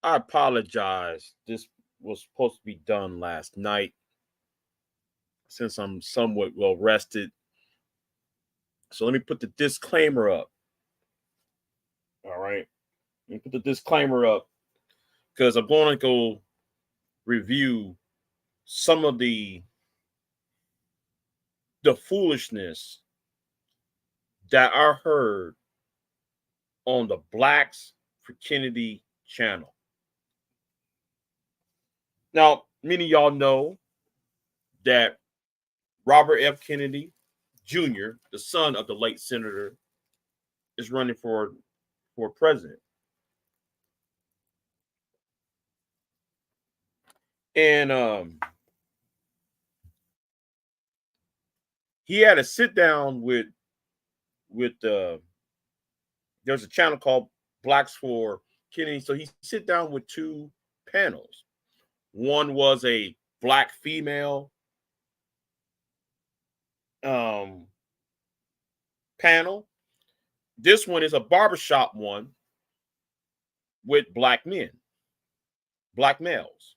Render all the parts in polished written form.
I apologize. This was supposed to be done last night since I'm somewhat well rested. So let me put the disclaimer up. All right. Let me put the disclaimer up because I'm going to go review some of the foolishness that I heard on the Blacks for Kennedy channel. Now, many of y'all know that Robert F. Kennedy Jr., the son of the late senator, is running for president. And he had a sit down with there's a channel called Blacks for Kennedy. So he sit down with two panels. One was a black female panel. This one is a barbershop one with black men, black males.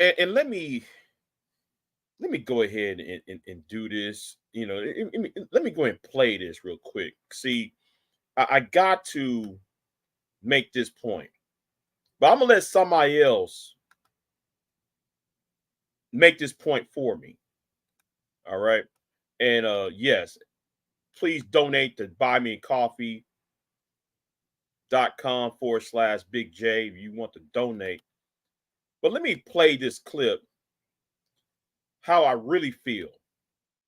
And let me go ahead and do this. You know, let me go ahead and play this real quick. See, I got to make this point, but I'm gonna let somebody else make this point for me. All right. And yes, please donate to buymeacoffee.com/Big J if you want to donate. But let me play this clip how I really feel.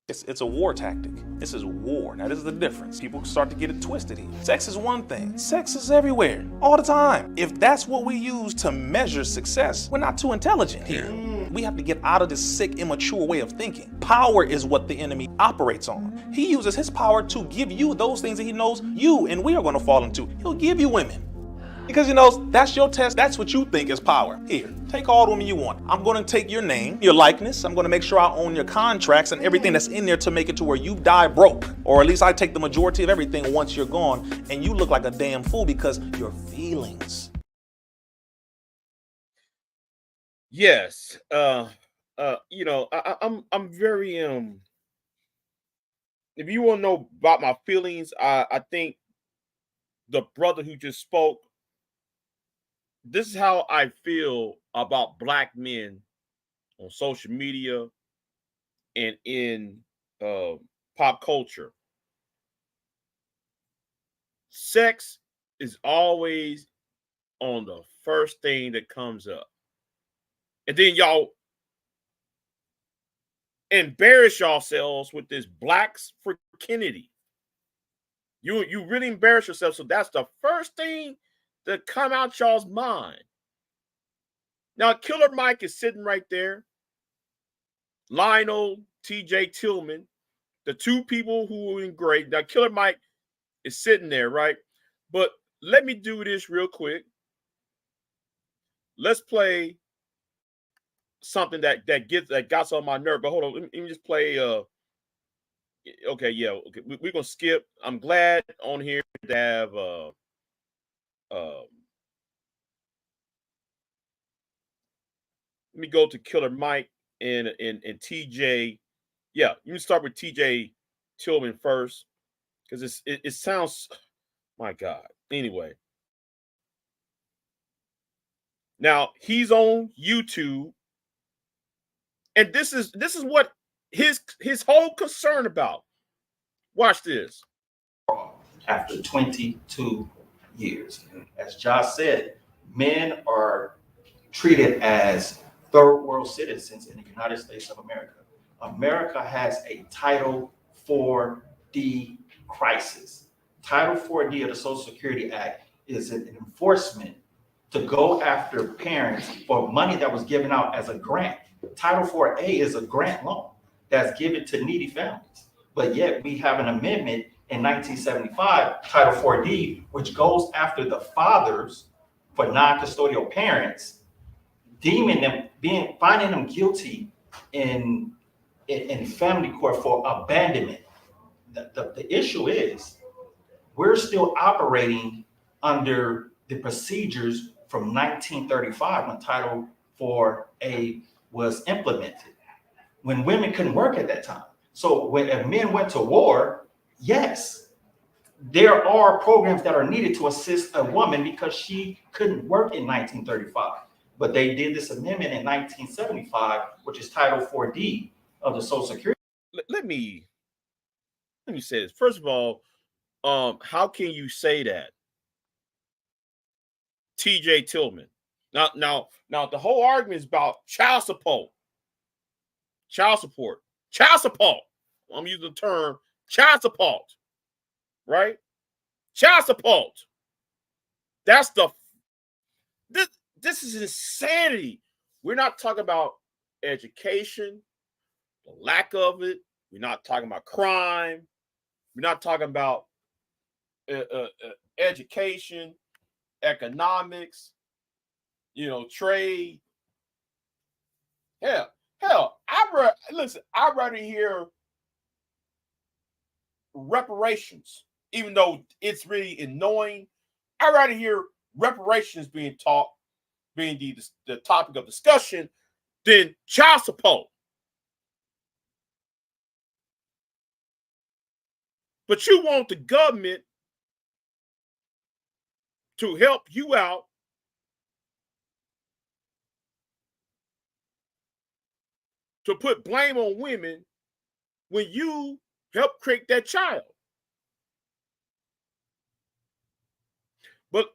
It's a war tactic. This is war. Now, this is the difference. People start to get it twisted here. Sex is one thing. Sex is everywhere, all the time. If that's what we use to measure success, we're not too intelligent here. We have to get out of this sick, immature way of thinking. Power is what the enemy operates on. He uses his power to give you those things that he knows you and we are going to fall into. He'll give you women. Because he knows that's your test. That's what you think is power. Here, take all the women you want. I'm going to take your name, your likeness. I'm going to make sure I own your contracts and everything that's in there to make it to where you die broke. Or at least I take the majority of everything once you're gone and you look like a damn fool because your feelings. Yes. You know, I'm very if you want to know about my feelings, I think the brother who just spoke, this is how I feel about black men on social media and in pop culture. Sex is always on the first thing that comes up. And then y'all embarrass yourselves with this Blacks for Kennedy. You really embarrass yourself. So that's the first thing that come out y'all's mind. Now, Killer Mike is sitting right there. Lionel, TJ Tillman, the two people who were in great. Now, Killer Mike is sitting there, right? But let me do this real quick. Let's play something that got on my nerve. But hold on, let me just play. Okay, yeah, okay. We're gonna skip. I'm glad on here to have let me go to Killer Mike and TJ. Yeah, you can start with TJ Tillman first because it sounds. My God. Anyway, now he's on YouTube, and this is what his whole concern about. Watch this. After 22 years, as Josh said, men are treated as third world citizens in the United States of America. America has a Title 4D crisis. Title 4D of the Social Security Act is an enforcement to go after parents for money that was given out as a grant. Title 4A is a grant loan that's given to needy families. But yet we have an amendment in 1975, Title 4D, which goes after the fathers for non-custodial parents, deeming them, finding them guilty in family court for abandonment. The issue is we're still operating under the procedures from 1935 when Title 4A was implemented, when women couldn't work at that time. So when men went to war, yes, there are programs that are needed to assist a woman because she couldn't work in 1935. But they did this amendment in 1975, which is Title 4D of the Social Security. Let me say this. First of all, how can you say that? TJ Tillman. Now, the whole argument is about child support. Child support. I'm using the term child support, right? Child support. That's this is insanity. We're not talking about education, the lack of it. We're not talking about crime. We're not talking about education, economics, trade. Hell, I'd rather hear reparations, even though it's really annoying. I'd rather hear reparations being taught, being the topic of discussion, than child support. But you want the government to help you out to put blame on women when you help create that child. But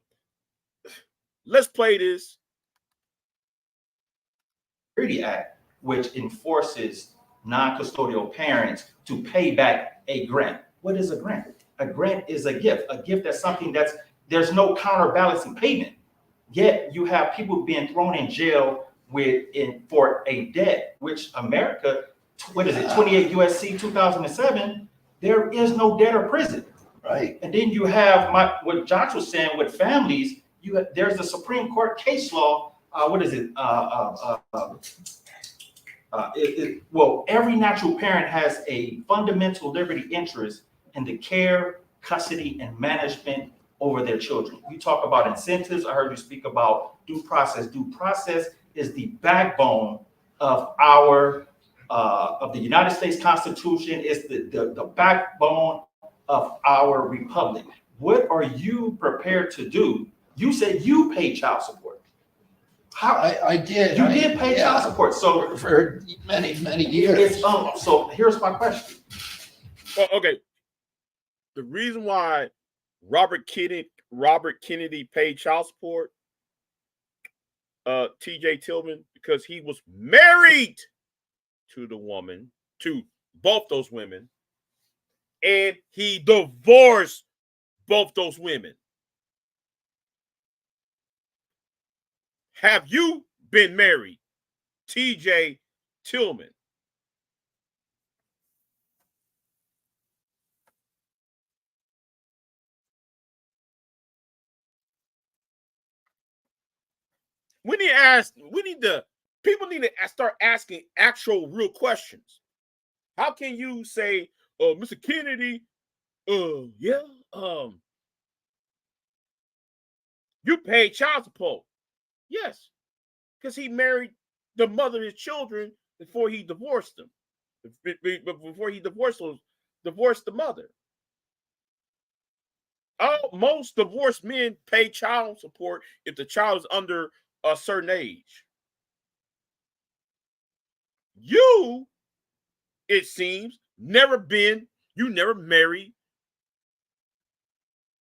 let's play this. Security Act, which enforces non-custodial parents to pay back a grant. What is a grant? A grant is a gift. A gift that's something there's no counterbalancing payment. Yet you have people being thrown in jail for a debt, which America, 28 USC 2007, there is no debt or prison. Right. And then you have what Josh was saying with families. There's the Supreme Court case law. Every natural parent has a fundamental liberty interest in the care, custody, and management over their children. You talk about incentives. I heard you speak about due process. Due process is the backbone of of the United States Constitution. It's the backbone of our republic. What are you prepared to do? You said you pay child support. How I did. You did pay child support. So for many, many years. So here's my question. Well, okay. The reason why Robert Kennedy paid child support, TJ Tillman, because he was married to both those women, and he divorced both those women. Have you been married, TJ Tillman? People need to start asking actual real questions. How can you say, Mr. Kennedy, you paid child support? Yes, because he married the mother of his children before he divorced them. Before he divorced the mother. Most divorced men pay child support if the child is under a certain age. You, it seems, you never married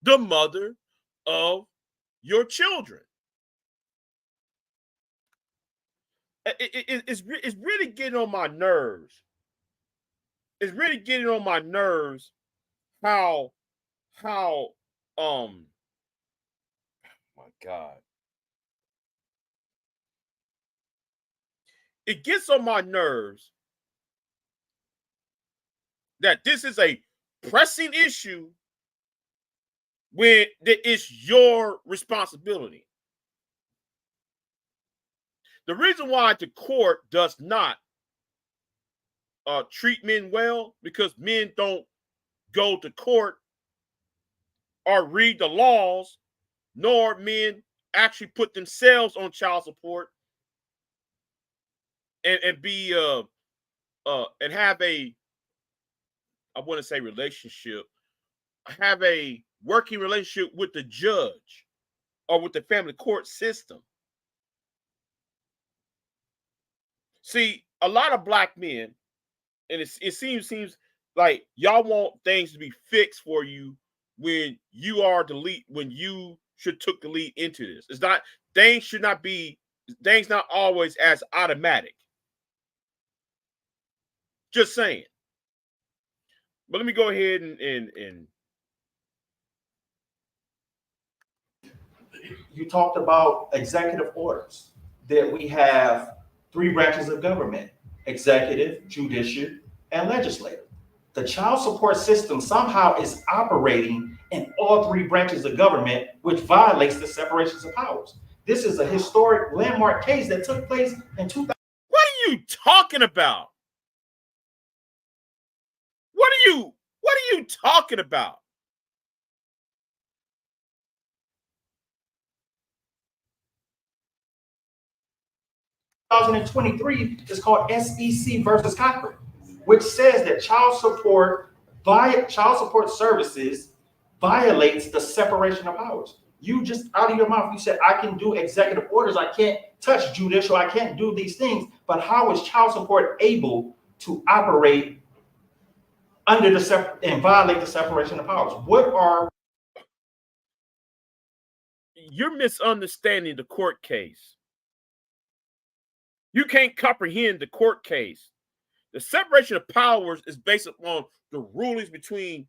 the mother of your children. It's really getting on my nerves. It's really getting on my nerves how my God. It gets on my nerves that this is a pressing issue when it's your responsibility. The reason why the court does not treat men well, because men don't go to court or read the laws nor men actually put themselves on child support and be and have a, I want to say relationship, have a working relationship with the judge or with the family court system. See, a lot of black men, and it seems like y'all want things to be fixed for you when you are the lead, when you should took the lead into this. It's not, things should not be, things not always as automatic. Just saying. But let me go ahead and You talked about executive orders, that we have three branches of government: executive, judicial, and legislative. The child support system somehow is operating in all three branches of government, which violates the separations of powers. This is a historic landmark case that took place in 2000. what are you talking about? What are you talking about? 2023 is called SEC versus Cochran, which says that child support services violates the separation of powers. You just out of your mouth, you said, I can do executive orders, I can't touch judicial, I can't do these things. But how is child support able to operate under the and violate the separation of powers? You're misunderstanding the court case. You can't comprehend the court case. The separation of powers is based upon the rulings between,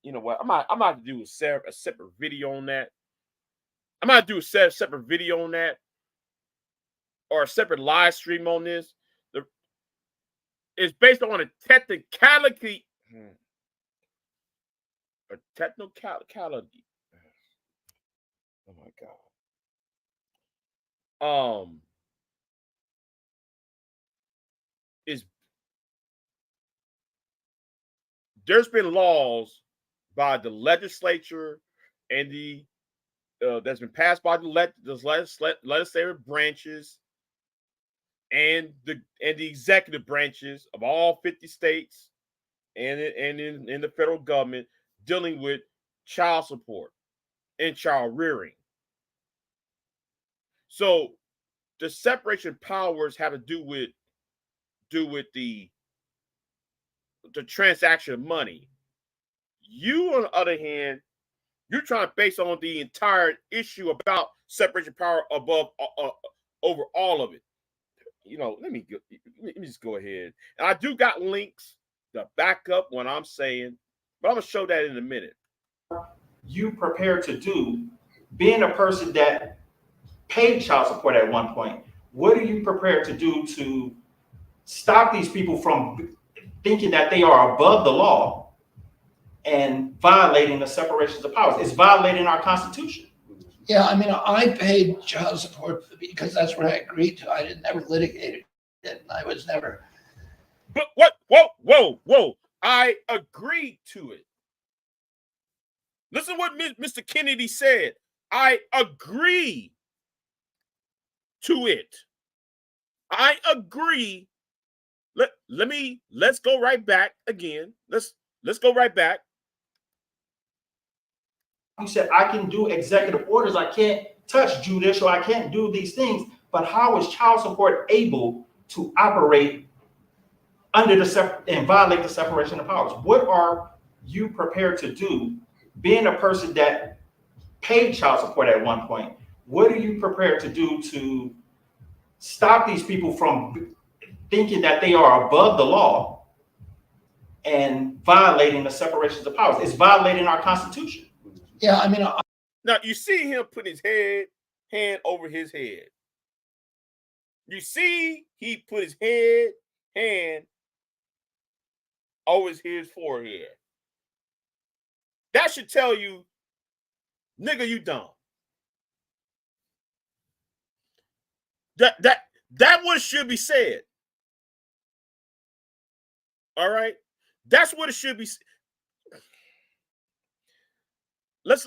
you know what, I'm about to do a separate video on that. I'm about to do a separate video on that, or a separate live stream on this. It's based on a technicality. A technicality. Oh my God. There's been laws by the legislature and the that's been passed by the legislative branches and the executive branches of all 50 states and in the federal government, dealing with child support and child rearing. So the separation of powers have to do with the transaction of money. You, on the other hand, you're trying to base on the entire issue about separation of power above over all of it. You know, let me just go ahead. And I do got links to back up what I'm saying, but I'm gonna show that in a minute. You prepared to do, being a person that paid child support at one point, what are you prepared to do to stop these people from thinking that they are above the law and violating the separations of powers? It's violating our Constitution. Yeah, I mean, I paid child support because that's what I agreed to. I didn't ever litigate it. I was never. But what? Whoa! I agreed to it. Listen to what Mr. Kennedy said. I agree to it. I agree. Let's go right back again. Let's go right back. You said, I can do executive orders, I can't touch judicial, I can't do these things. But how is child support able to operate under and violate the separation of powers? What are you prepared to do, being a person that paid child support at one point? What are you prepared to do to stop these people from thinking that they are above the law and violating the separations of powers? It's violating our Constitution. Yeah, I mean, now you see him put his hand over his head. You see he put his hand over his forehead. That should tell you, nigga, you dumb. That what should be said. All right, that's what it should be. Let's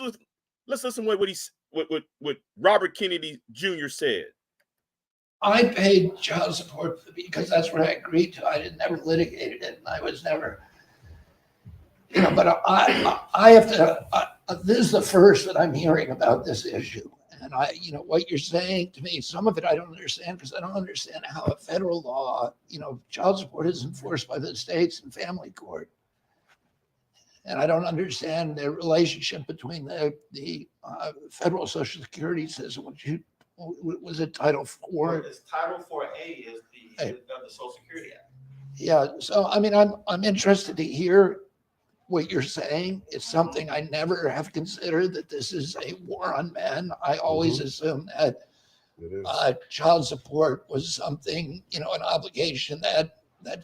listen to what what Robert Kennedy Jr. said. I paid child support because that's what I agreed to. I never litigated it, and I was never, but I have to, this is the first that I'm hearing about this issue. And what you're saying to me, some of it I don't understand because I don't understand how a federal law, child support is enforced by the states and family court. And I don't understand the relationship between the federal Social Security system, which was it Title IV? It's Title 4A is of the Social Security Act. Yeah. So I'm interested to hear what you're saying. It's something I never have considered, that this is a war on men. I always assumed that child support was something, an obligation that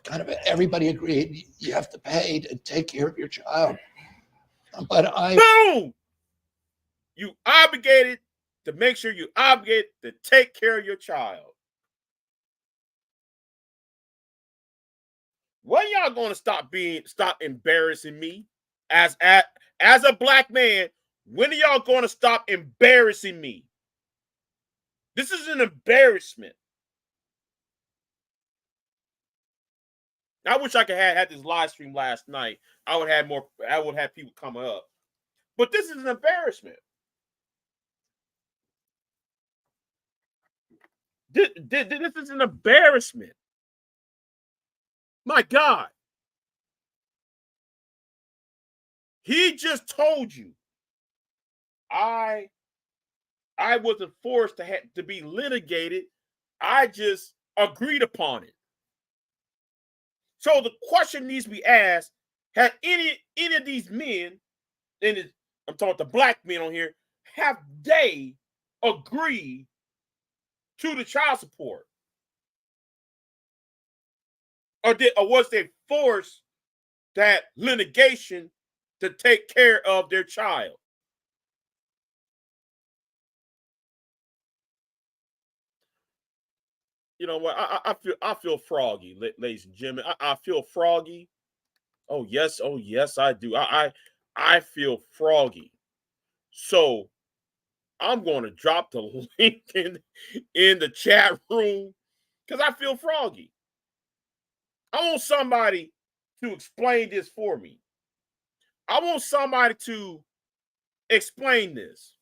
kind of everybody agreed you have to pay to take care of your child. But boom, you obligated to make sure you obligated to take care of your child. When y'all going to stop embarrassing me as a black man? When are y'all going to stop embarrassing me? This is an embarrassment. I wish I could have had this live stream last night. I would have people come up. But this is an embarrassment. This is an embarrassment. My God. He just told you I wasn't forced to be litigated. I just agreed upon it. So the question needs to be asked: have any of these men, and I'm talking about the black men on here, have they agreed to the child support, or was they forced that litigation to take care of their child? You know what? I feel froggy, ladies and gentlemen. I feel froggy. Oh yes, I do. I feel froggy. So I'm going to drop the link in the chat room because I feel froggy. I want somebody to explain this for me. I want somebody to explain this.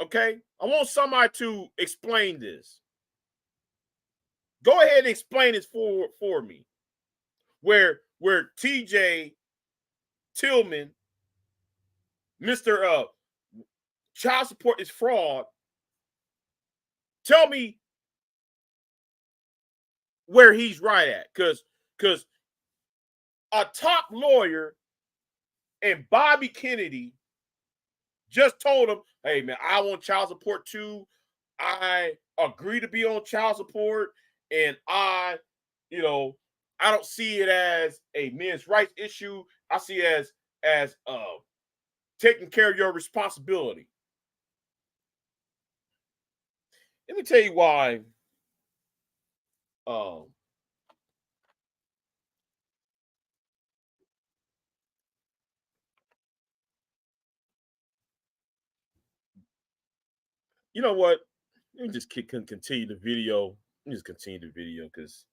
Okay? I want somebody to explain this. Go ahead and explain this for me. Where TJ Tillman, Mr. Child support is fraud. Tell me where he's right at. Because a top lawyer and Bobby Kennedy just told him, hey man, I want child support too. I agree to be on child support, and I don't see it as a men's rights issue. I see it as taking care of your responsibility. Let me tell you why. You know what? Let me just continue the video. Let me just continue the video because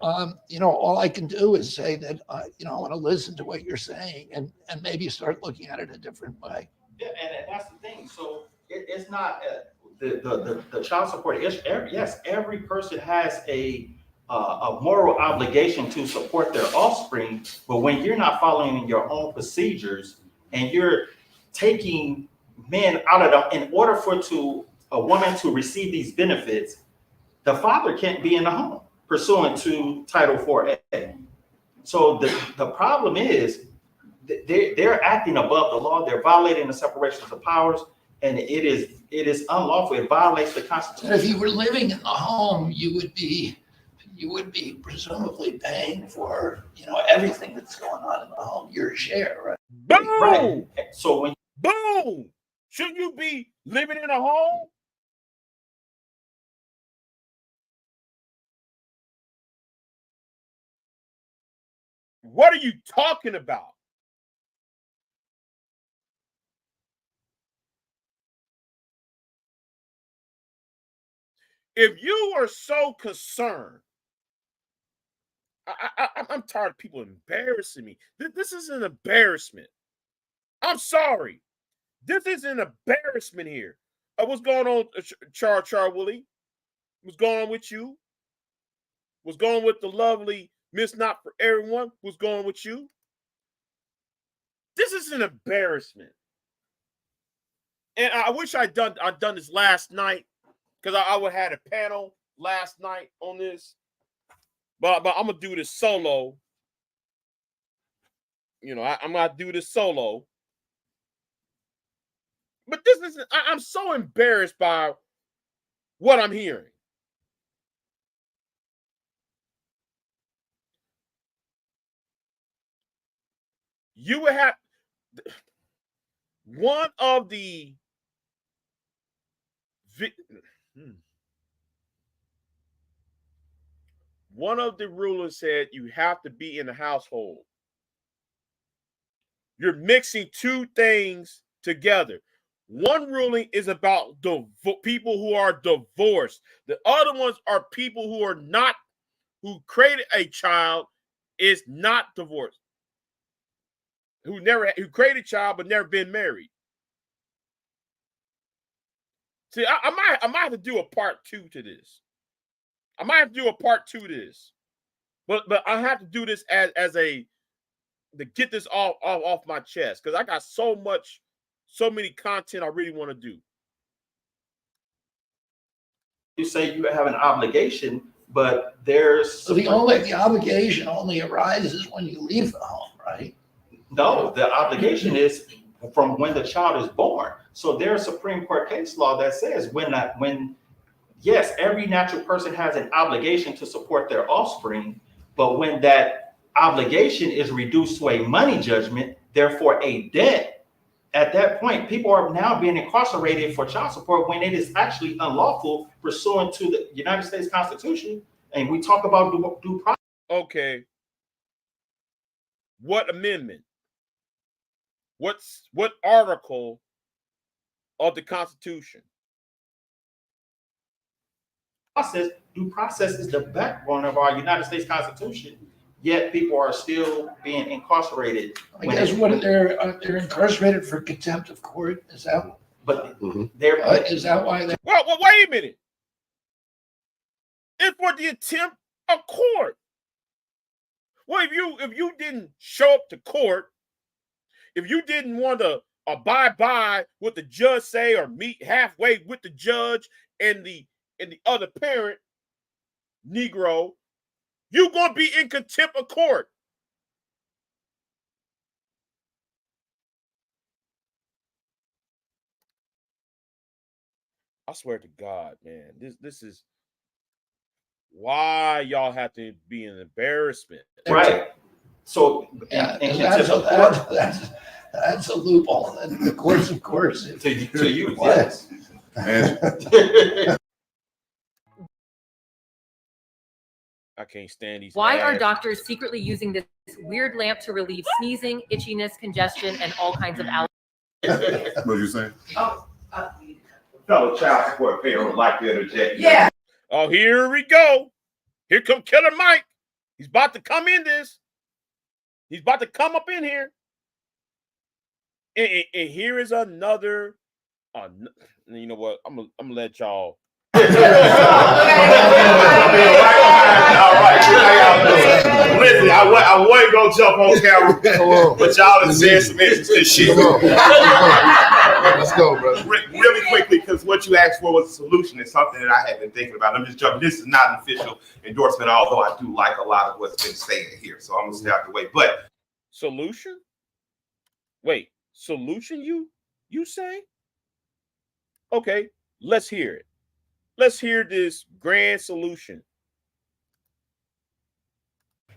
all I can do is say that I want to listen to what you're saying and maybe start looking at it a different way. Yeah, and that's the thing. So it's not the child support. Yes, every person has a moral obligation to support their offspring, but when you're not following your own procedures and you're taking men out of in order for a woman to receive these benefits, the father can't be in the home pursuant to Title 4A. So the problem is they're acting above the law. They're violating the separation of powers, and it is unlawful. It violates the Constitution. If you were living in the home, you would be presumably paying for everything that's going on in the home, your share, right? Boom! Right. So boom! Shouldn't you be living in a home? What are you talking about? If you are so concerned, I'm tired of people embarrassing me. This is an embarrassment. I'm sorry. This is an embarrassment here. What's going on, Char Willie? What's going on with you? What's going on with the lovely Miss Not For Everyone? What's going on with you? This is an embarrassment. And I wish I'd done this last night, because I would have had a panel last night on this. But I'm gonna do this solo. You know, I'm gonna do this solo. But this isn't. I'm so embarrassed by what I'm hearing. You would have one of the one of the rulers said you have to be in the household. You're mixing two things together. One ruling is about people who are divorced. The other ones are people who are not, who created a child, is not divorced. Who created a child but never been married. See, I might have to do a part 2 to this. I might have to do a part 2 to this. But I have to do this as a to get this off my chest, because I got so many content I really want to do. You say you have an obligation, but there's So the obligation only arises when you leave the home, right? no, the obligation is from when the child is born. So there's Supreme Court case law that says yes, every natural person has an obligation to support their offspring, but when that obligation is reduced to a money judgment, therefore a debt, at that point, people are now being incarcerated for child support when it is actually unlawful pursuant to the United States Constitution. And we talk about due process. Okay. What amendment? What article of the Constitution? Due process is the backbone of our United States Constitution. Yet people are still being incarcerated. I guess they're incarcerated for contempt of court. Is that? But is that why they? Well, wait a minute. It's for the contempt of court. Well, if you didn't show up to court, if you didn't want to abide by what the judge say or meet halfway with the judge and the other parent, Negro, you're going to be in contempt of court. I swear to God, man, this is why y'all have to be an embarrassment. Right. So yeah, that's a loophole. And the courts, of course, to you, yes. I can't stand these. Why are doctors secretly using this weird lamp to relieve sneezing, itchiness, congestion, and all kinds of allergies? What are you saying? Fellow child support payer would like to interject. Yeah. Oh, here we go. Here come Killer Mike. He's about to come in this. He's about to come up in here. And here is another. You know what? I'm gonna let y'all. All right. Listen, I wasn't gonna jump on camera, but y'all have said some interesting shit. Let's go, brother. Really quickly, because what you asked for was a solution. It's something that I have been thinking about. I'm just jumping. This is not an official endorsement, although I do like a lot of what's been said here. So I'm gonna stay out the way. But solution? Wait, solution? You say? Okay, let's hear it. Let's hear this grand solution.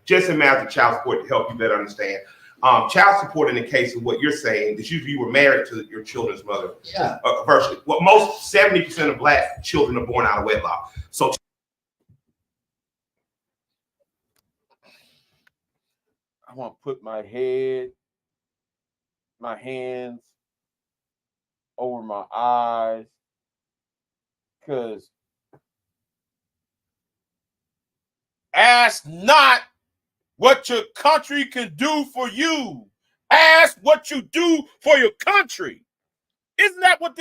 Just in matter of child support to help you better understand. Child support in the case of what you're saying, that you were married to your children's mother. Yeah. Virtually. Well, most 70% of Black children are born out of wedlock. So I want to put my hands over my eyes, because Ask not what your country can do for you. Ask what you do for your country. Isn't that what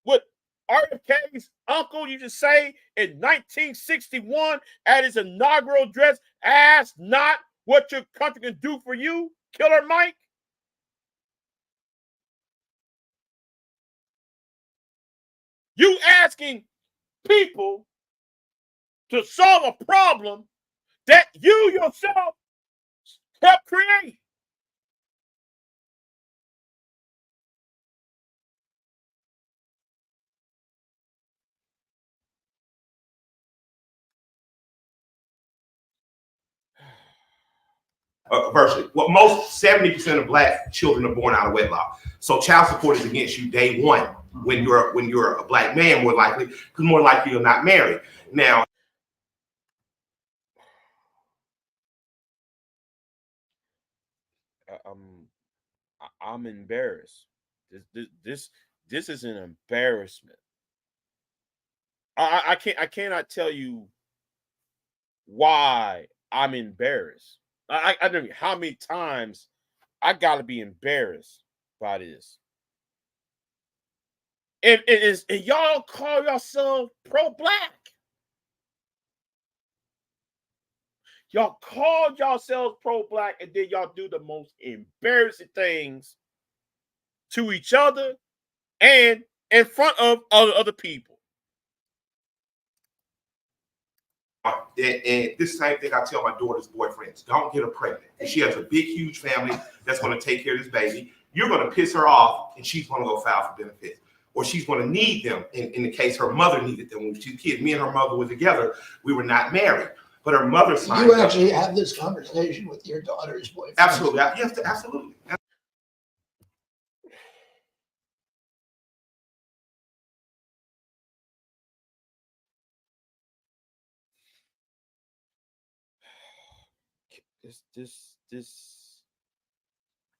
what RFK's uncle used to say in 1961 at his inaugural address? Ask not what your country can do for you, Killer Mike. You asking people to solve a problem that you yourself helped create. Virtually, well, most 70% of black children are born out of wedlock. So child support is against you day one when you're a black man, more likely, because more likely you're not married. Now, I'm embarrassed. This is an embarrassment. I cannot tell you why I'm embarrassed. I don't know how many times I gotta be embarrassed by this. And y'all call yourself pro-black. Y'all call yourselves pro-black, and then y'all do the most embarrassing things to each other and in front of other people. And this same thing I tell my daughter's boyfriends: don't get her pregnant. If she has a big, huge family that's going to take care of this baby, you're going to piss her off, and she's going to go file for benefits, or she's going to need them. In the case her mother needed them when she was a kid. Me and her mother were together. We were not married, but her mother signed. You actually have this conversation with your daughter's boyfriend? Absolutely, yes, absolutely. This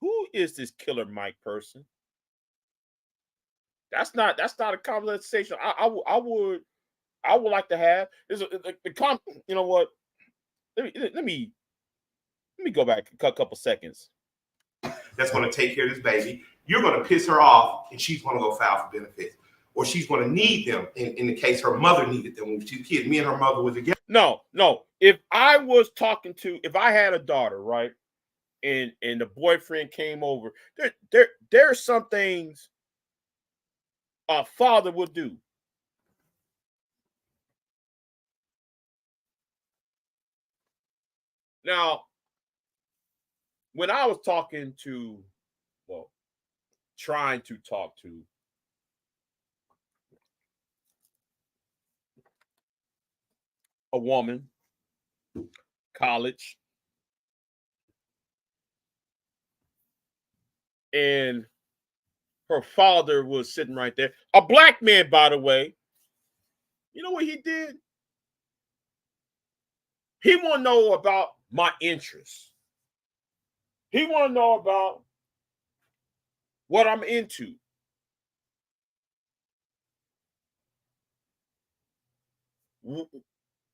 who is this Killer Mike person? That's not a conversation I would like to have. You know what? Let me go back a couple seconds. That's going to take care of this baby. You're going to piss her off, and she's going to go file for benefits, or she's going to need them. In the case her mother needed them when she was a kid. Me and her mother were together. No. If I had a daughter, right, and the boyfriend came over, there are some things a father would do. Now, when I was trying to talk to a woman, college, and her father was sitting right there, a black man, by the way. You know what he did? He want to know about my interests. He want to know about what I'm into.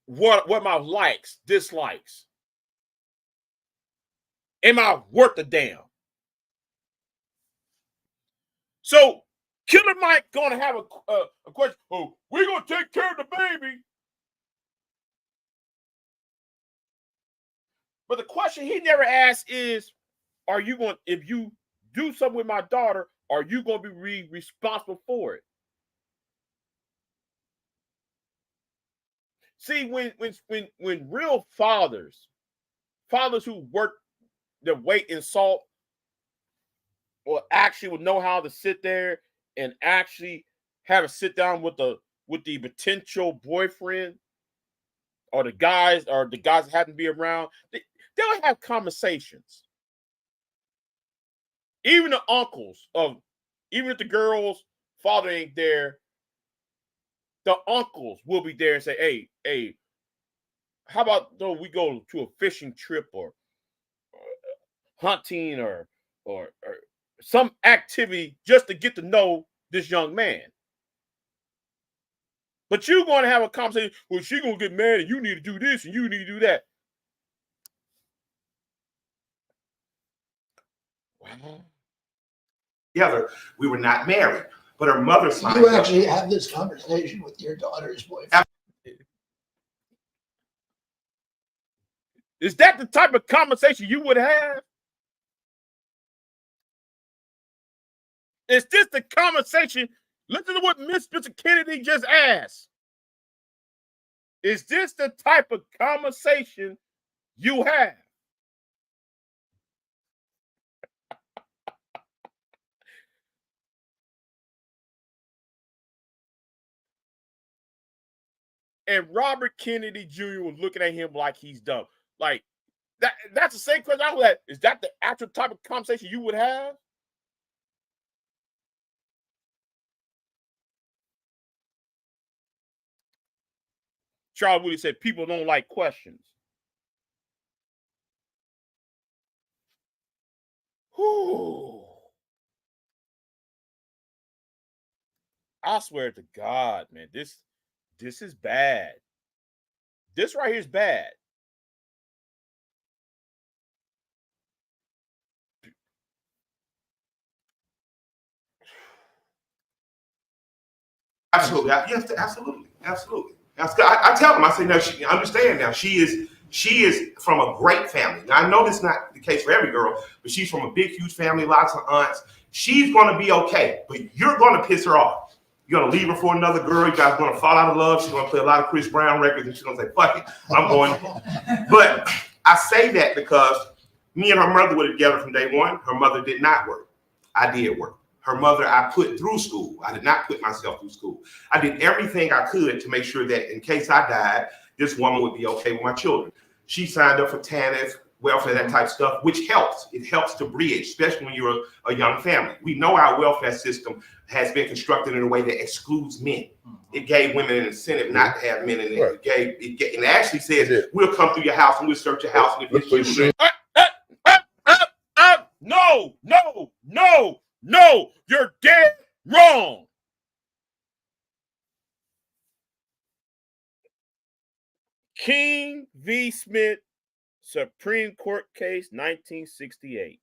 What my likes, dislikes. Am I worth a damn? So Killer Mike gonna have a question. Oh, we're gonna take care of the baby. But the question he never asked is, if you do something with my daughter, are you going to be responsible for it? See, when real fathers who work their weight in salt, or actually would know how to sit there and actually have a sit down with the potential boyfriend, or the guys that happen to be around, they'll have conversations. Even the uncles even if the girl's father ain't there, the uncles will be there and say, hey, how about we go to a fishing trip, or hunting, or some activity just to get to know this young man. But you're going to have a conversation, well, she going to get mad and you need to do this and you need to do that. Wow. Together, we were not married, but her mother signed You up. actually have this conversation with your daughter's boyfriend. Is that the type of conversation you would have? Is this the conversation? Listen to what Mr. Kennedy just asked. Is this the type of conversation you have? And Robert Kennedy Jr. was looking at him like he's dumb. Like, that's the same question I was at. Is that the actual type of conversation you would have? Charles Woody said people don't like questions. Whew. I swear to God, man, this is bad. This right here is bad. Absolutely. Yes, absolutely. I tell them, I say, no, she understand now. She is from a great family. Now, I know this is not the case for every girl, but she's from a big, huge family, lots of aunts. She's going to be okay, but you're going to piss her off. You're going to leave her for another girl. You guys are going to fall out of love. She's going to play a lot of Chris Brown records, and she's going to say, fuck it, I'm going. But I say that because me and her mother were together from day one. Her mother did not work. I did work. Her mother, I put through school. I did not put myself through school. I did everything I could to make sure that in case I died, this woman would be okay with my children. She signed up for TANF, welfare, that type of stuff, which helps. It helps to bridge, especially when you're a young family. We know our welfare system has been constructed in a way that excludes men. It gave women an incentive not to have men in it. And it actually says, we'll come through your house and we'll search your house. And if it's children, No, you're dead wrong. King v. Smith, Supreme Court case, 1968.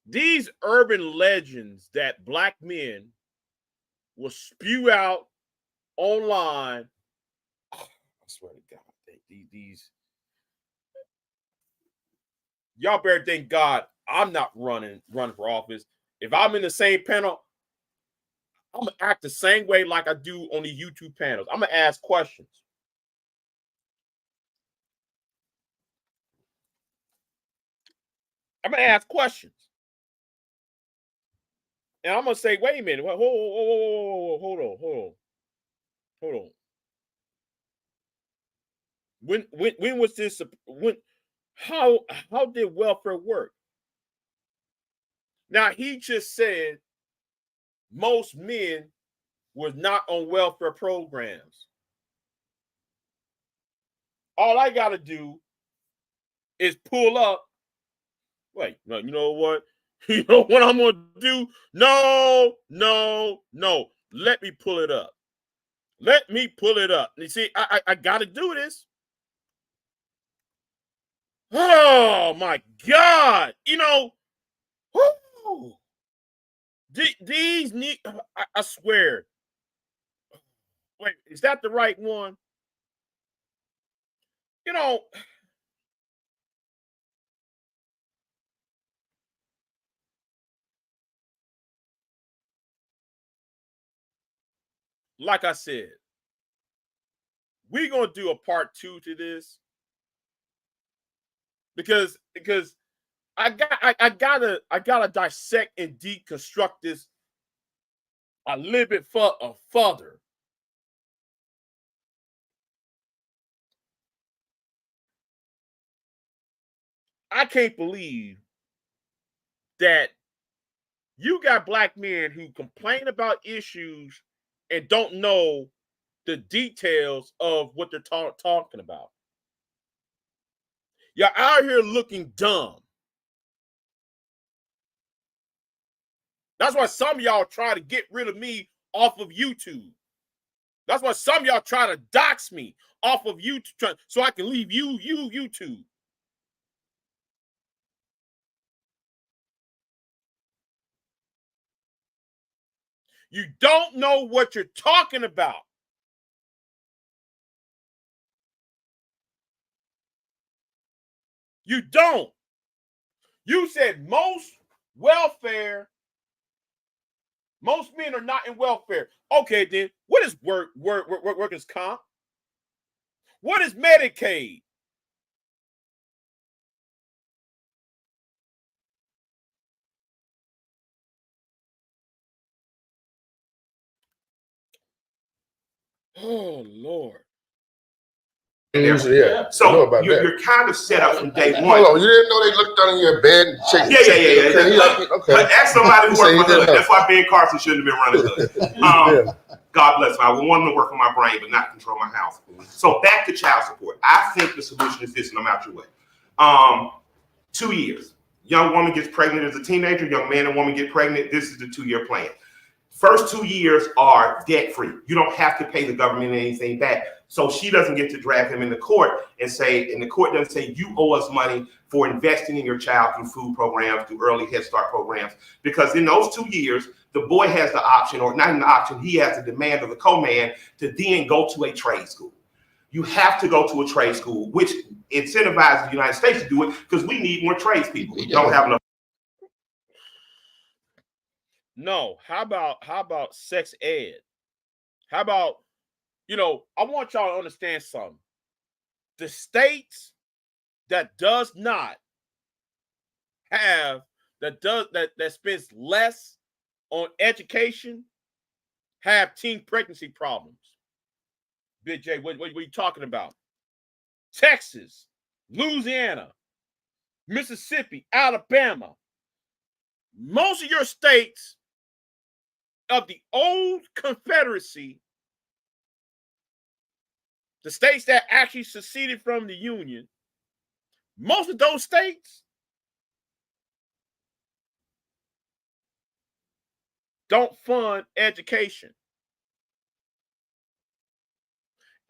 These urban legends that black men will spew out online. I swear to God, these y'all better thank God I'm not running for office. If I'm in the same panel, I'm gonna act the same way like I do on the YouTube panels. I'm gonna ask questions. I'm gonna ask questions. And I'm gonna say, wait a minute, hold on. When was this? How did welfare work? Now he just said most men was not on welfare programs. All I gotta do is pull up. Wait, no, you know what? You know what I'm gonna do? No. Let me pull it up. You see, I gotta do this. Oh my God! You know, whoo, these need. I swear. Wait, is that the right one? You know, like I said, we're gonna do a part 2 to this because I gotta dissect and deconstruct this a little bit further. I can't believe that you got black men who complain about issues and don't know the details of what they're talking about. You're out here looking dumb. That's why some of y'all try to get rid of me off of YouTube. That's why some of y'all try to dox me off of YouTube so I can leave YouTube. You don't know what you're talking about. You don't. You said most men are not in welfare. Okay, then what is workers' comp? What is Medicaid? Oh, Lord. Yeah. So you're kind of set up from day one. Hold on, you didn't know they looked under your bed and checked? Yeah. Okay. But ask somebody who worked for Hood. That's why Ben Carson shouldn't have been running Hood. God bless him. I wanted to work on my brain, but not control my house. So back to child support. I think the solution is this, and I'm out your way. 2 years. Young woman gets pregnant as a teenager. Young man and woman get pregnant. This is the 2-year plan. First 2 years are debt-free. You don't have to pay the government anything back. So she doesn't get to drag him into court and the court doesn't say, you owe us money for investing in your child through food programs, through early Head Start programs. Because in those 2 years, the boy has the option, or not even the option, he has the demand of the co-man to then go to a trade school. You have to go to a trade school, which incentivizes the United States to do it because we need more tradespeople. We don't have enough. No, how about sex ed? How about, I want y'all to understand something. The states that does not have, that spends less on education have teen pregnancy problems. Big J, what are you talking about? Texas, Louisiana, Mississippi, Alabama. Most of your states of the old Confederacy, the states that actually seceded from the Union, most of those states don't fund education.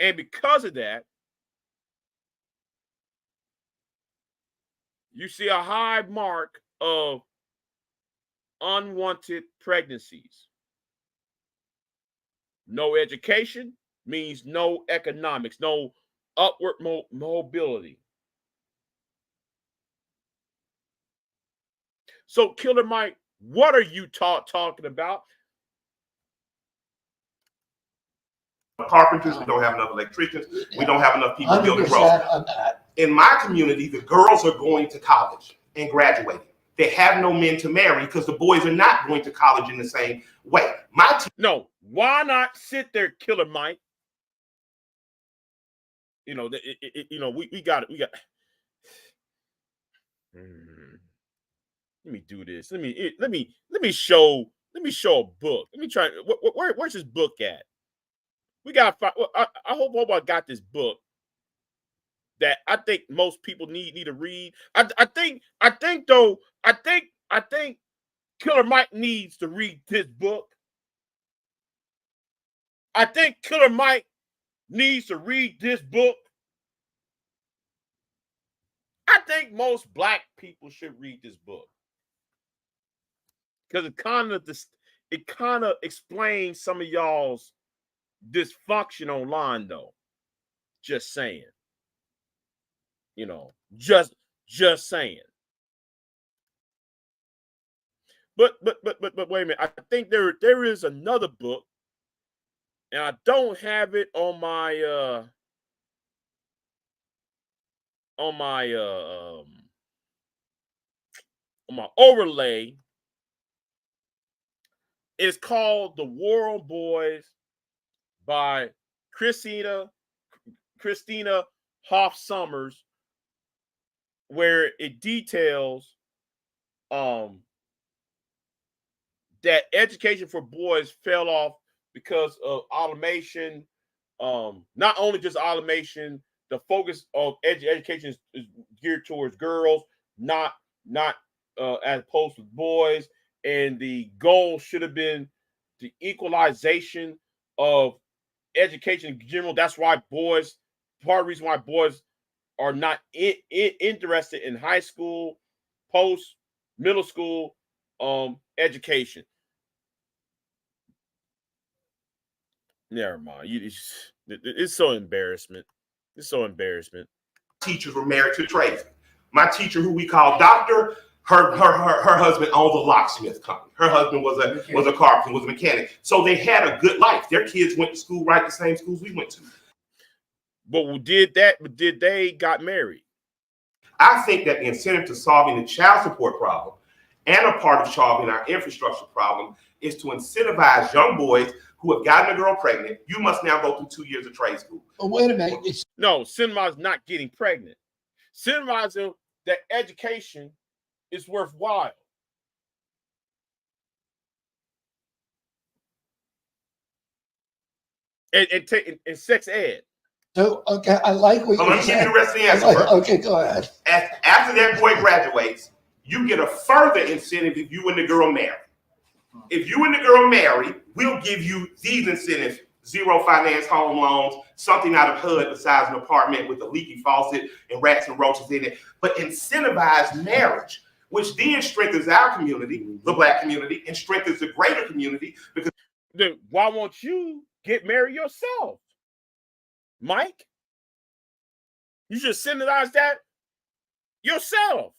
And because of that, you see a high mark of unwanted pregnancies. No education means no economics, no upward mobility. So, Killer Mike, what are you talking about? Carpenters, we don't have enough electricians, we don't have enough people building roads. On that. In my community, the girls are going to college and graduating. They have no men to marry because the boys are not going to college in the same way. No, why not sit there, Killer Mike? We got it. Let me do this. Let me show a book. Let me try. Where's this book at? We got. I hope I got this book that I think most people need to read. I think Killer Mike needs to read this book. I think Killer Mike needs to read this book. I think most black people should read this book because it kind of explains some of y'all's dysfunction online, though. Just saying, just saying. But wait a minute. I think there is another book, and I don't have it on my overlay. It's called The War on Boys by Christina Hoff Sommers, where it details that education for boys fell off because of automation. Not only just automation, the focus of education is geared towards girls, not as opposed to boys. And the goal should have been the equalization of education in general. That's why part of the reason why boys are not interested in high school, post, middle school education. Never mind. It's so embarrassment. It's so embarrassment. Teachers were married to tradesmen. My teacher, who we call doctor, her husband owned a locksmith company. Her husband was a carpenter, was a mechanic. So they had a good life. Their kids went to school, right, the same schools we went to. But did they got married? I think that the incentive to solving the child support problem and a part of solving our infrastructure problem is to incentivize young boys who have gotten a girl pregnant. You must now go through 2 years of trade school. But wait a minute. No, incentivize not getting pregnant. Incentivize them that education is worthwhile. And sex ed. So, okay, I like what Let me give you the rest of the answer first. Okay, go ahead. After that boy graduates, you get a further incentive if you and the girl marry. If you and the girl marry, we'll give you these incentives: zero finance home loans, something out of HUD besides an apartment with a leaky faucet and rats and roaches in it, but incentivize marriage, which then strengthens our community, the Black community, and strengthens the greater community. Because then why won't you get married yourself, Mike? You should incentivize that yourself.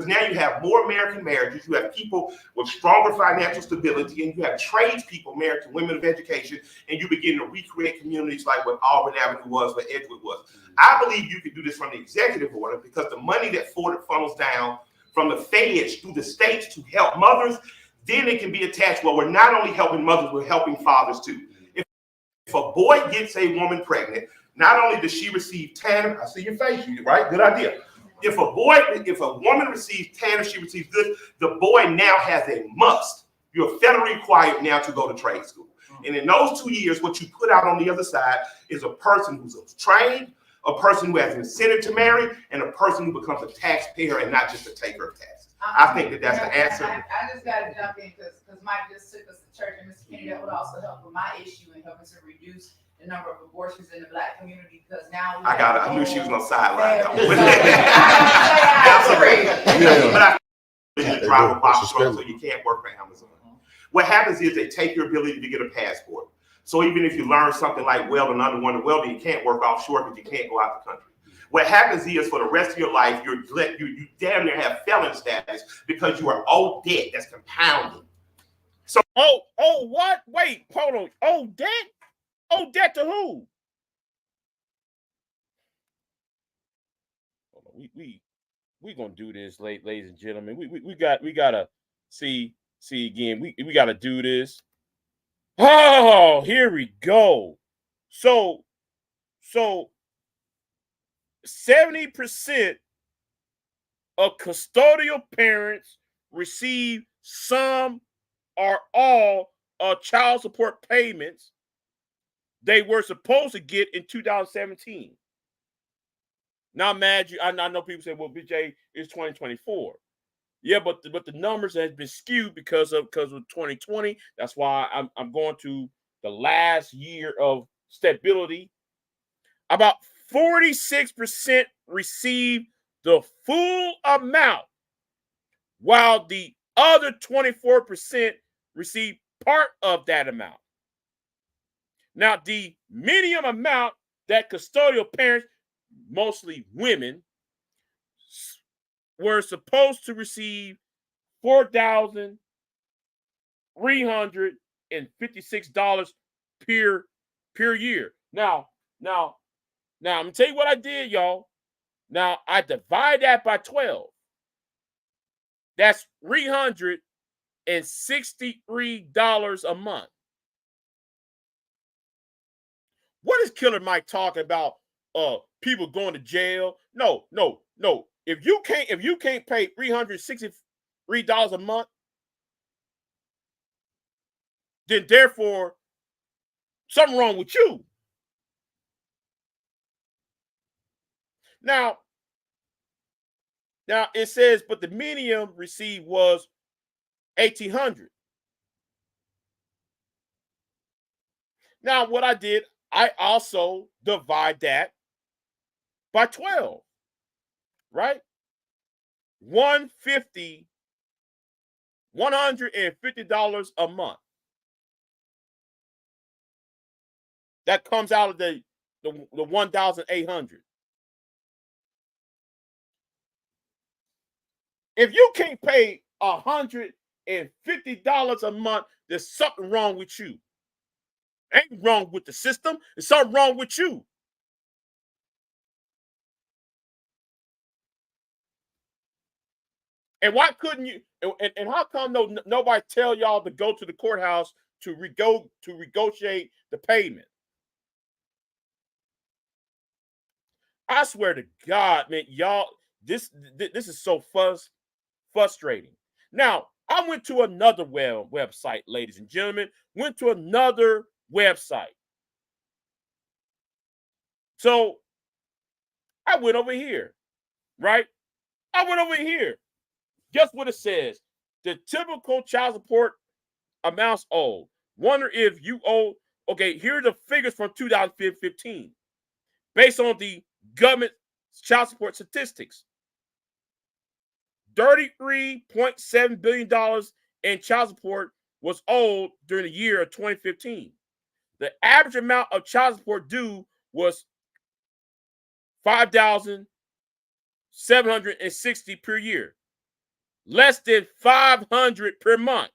now you have more American marriages, you have people with stronger financial stability, and you have tradespeople married to women of education, and you begin to recreate communities like what Auburn Avenue was, what Edgewood was. I believe you can do this from the executive order because the money that funnels down from the feds through the states to help mothers, then it can be attached. Well, we're not only helping mothers, we're helping fathers too. If a boy gets a woman pregnant, not only does she receive TANF, I see your face, right? Good idea. If a woman receives TANF, she receives this, the boy now has a must. You're federally required now to go to trade school. And in those 2 years, what you put out on the other side is a person who's trained, a person who has an incentive to marry, and a person who becomes a taxpayer and not just a taker of taxes. I think that's the answer. I just got to jump in because Mike just took us to church, and Mr. Kenny, that would also help with my issue and helping to reduce the number of abortions in the Black community, because now I knew she was gonna sideline that one. But I drive a box truck, so you can't work for Amazon. What happens is they take your ability to get a passport. So even if you learn something like welding, underwater welding, you can't work offshore because you can't go out the country. What happens is for the rest of your life, you damn near have felon status because you are owed debt that's compounding. So what? Wait, hold on. Owed debt? Owed debt to who? Hold on. We gonna do this, ladies and gentlemen. We gotta see again. We gotta do this. Oh, here we go. So 70% of custodial parents receive some or all child support payments they were supposed to get in 2017. Now, I know people say, well, BJ, it's 2024. Yeah, but the numbers has been skewed because of 2020. That's why I'm going to the last year of stability. About 46% receive the full amount, while the other 24% receive part of that amount. Now, the median amount that custodial parents, mostly women, were supposed to receive $4,356 per year. Now, I'm gonna tell you what I did, y'all. Now I divide that by 12. That's $363 a month. What is Killer Mike talking about? People going to jail? No. If you can't pay $363 a month, then therefore something wrong with you. Now it says, but the median received was $1,800. Now, what I did, I also divide that by 12, right? $150 a month. That comes out of the 1,800. If you can't pay $150 a month, there's something wrong with you. Ain't wrong with the system. There's something wrong with you. And why couldn't you? And how come nobody tell y'all to go to the courthouse to negotiate the payment? I swear to God, man, y'all, this is so frustrating. Now, I went to another website, ladies and gentlemen. Went to another website. So I went over here, right? I went over here. Guess what it says? The typical child support amounts owed. Wonder if you owe. Okay, here are the figures from 2015, based on the government child support statistics. $33.7 billion in child support was owed during the year of 2015. The average amount of child support due was $5,760 per year, less than $500 per month.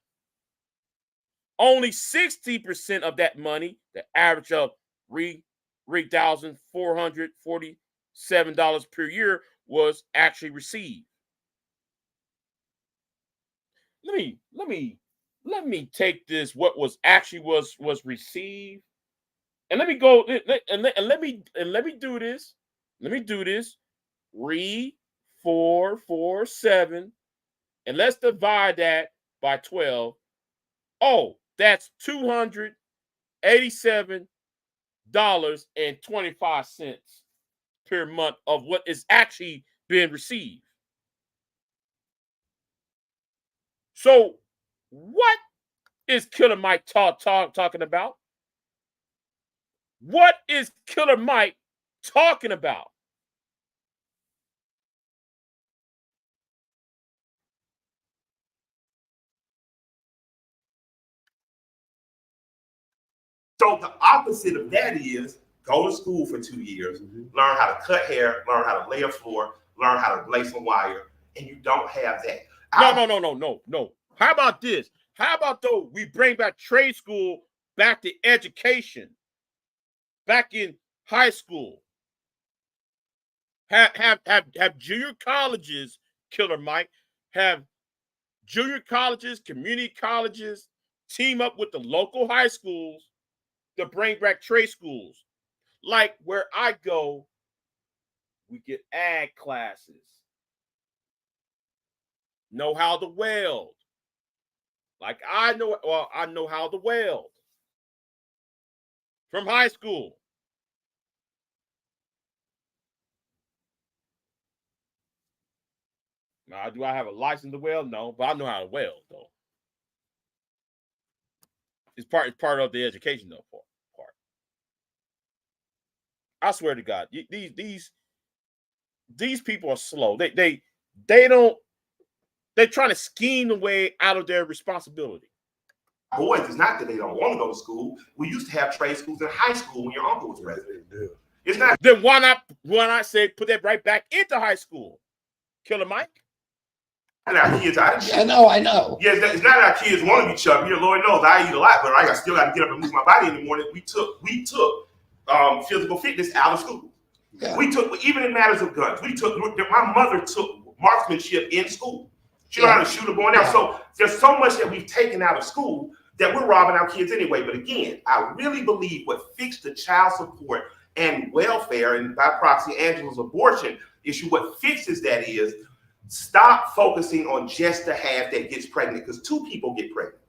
Only 60% of that money, the average of $3,447 per year, was actually received. Let me take this, what was actually was received, and let me go and let me do this. Let me do this. Read 447, and let's divide that by 12. Oh, that's $287.25 per month of what is actually being received. So, what is Killer Mike talking about? What is Killer Mike talking about? So the opposite of that is go to school for 2 years, learn how to cut hair, learn how to lay a floor, learn how to lay some wire, and you don't have that. No. How about this? How about though we bring back trade school back to education, back in high school? Have junior colleges, Killer Mike, have junior colleges, community colleges team up with the local high schools to bring back trade schools. Like where I go, we get ag classes, know how to weld. Like I know how to weld from high school. Now, do I have a license to weld? No, but I know how to weld though. It's part of the education though part. I swear to God, these people are slow. They're trying to scheme the way out of their responsibility. Boys, it's not that they don't want to go to school. We used to have trade schools in high school when your uncle was president. It's not. Then why not say put that right back into high school? Killer Mike? And our kids, I know. Yeah, it's not our kids want to be chubby. Lord knows I eat a lot, but I still got to get up and move my body in the morning. We took physical fitness out of school. Yeah. We took, even in matters of guns, my mother took marksmanship in school. She learned how to shoot a bow and arrow. So there's so much that we've taken out of school that we're robbing our kids anyway. But again, I really believe what fixed the child support and welfare, and by proxy, Angela's abortion issue, what fixes that is stop focusing on just the half that gets pregnant, because 2 people get pregnant.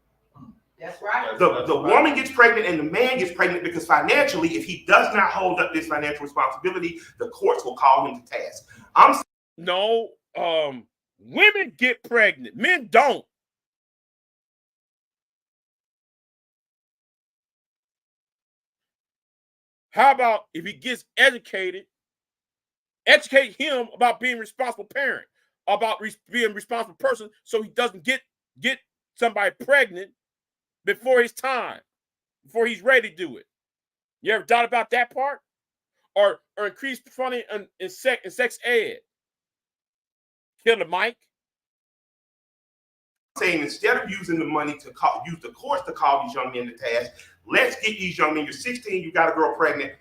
That's right. The woman gets pregnant and the man gets pregnant because financially, if he does not hold up this financial responsibility, the courts will call him to task. Women get pregnant, men don't. How about if he gets educated, educate him about being a responsible parent, about being a responsible person, so he doesn't get somebody pregnant before his time, before he's ready to do it. You ever thought about that part? Or increase funding in sex ed? Kill the mic. Saying instead of using the money to use the courts to call these young men to task, let's get these young men. You're 16, you got a girl pregnant.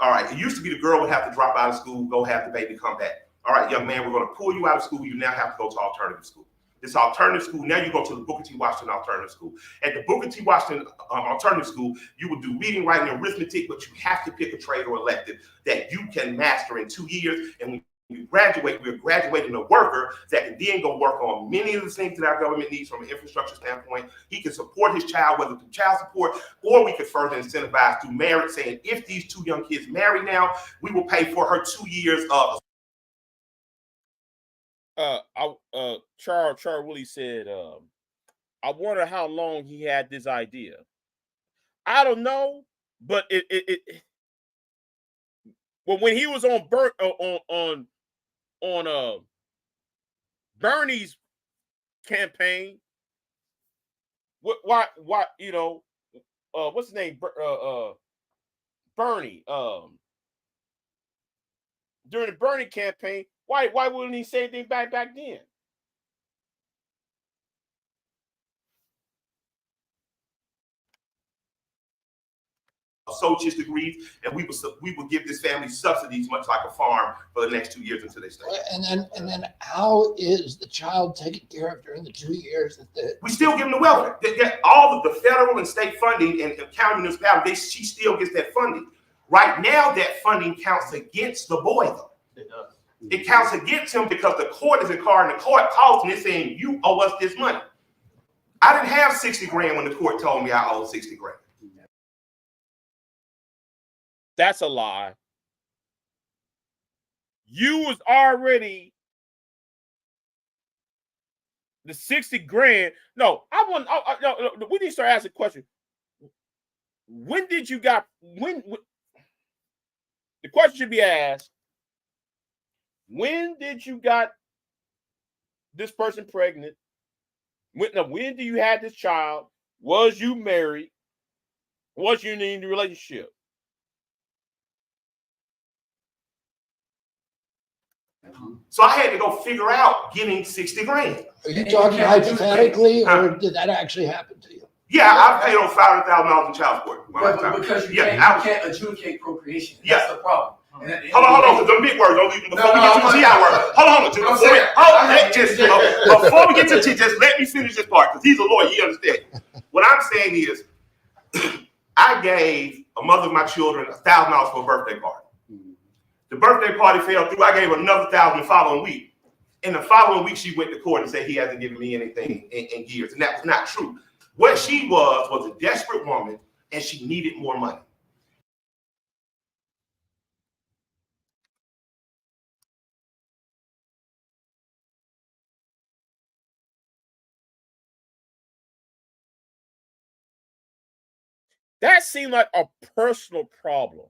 All right, it used to be the girl would have to drop out of school, go have the baby, come back. All right, young man, we're going to pull you out of school. You now have to go to alternative school. This alternative school, now you go to the Booker T. Washington Alternative School. At the Booker T. Washington Alternative School, you will do reading, writing, and arithmetic, but you have to pick a trade or elective that you can master in 2 years. And when you graduate, we're graduating a worker that can then go work on many of the things that our government needs from an infrastructure standpoint. He can support his child, whether through child support, or we could further incentivize through merit, saying if these 2 young kids marry now, we will pay for her 2 years of. Charles Willie said, I wonder how long he had this idea. I don't know, but well, when he was on Bernie's campaign, why you know, what's his name, Bernie, during the Bernie campaign, why wouldn't he say anything back then? Associate's degrees, and we will give this family subsidies, much like a farm, for the next 2 years until they stay. And then how is the child taken care of during the 2 years that we still give them the welfare? They get all of the federal and state funding, and county municipalities. She still gets that funding. Right now, that funding counts against the boy, though. It does. It counts against him because the court is in car, and the court calls me saying, "You owe us this money." I didn't have 60 grand when the court told me I owed 60 grand. That's a lie. You was already the 60 grand. No, no, we need to start asking a question. When did you got when the question should be asked, when did you got this person pregnant? When do you have this child? Was you married? Was you in a relationship? So I had to go figure out getting 60 grand. are you talking hypothetically, or did that actually happen to you? Yeah, I paid over $500,000 in child support. Because you can't adjudicate procreation. That's the problem. Hold on, the big word. Don't even before we get to the GI word. Hold on, before we get to the just let me finish this part, because he's a lawyer, he understands. What I'm saying is, I gave a mother of my children $1,000 for a birthday party. The birthday party fell through. I gave her another $1,000 the following week. And the following week, she went to court and said he hasn't given me anything in years, and that was not true. What she was a desperate woman, and she needed more money. That seemed like a personal problem.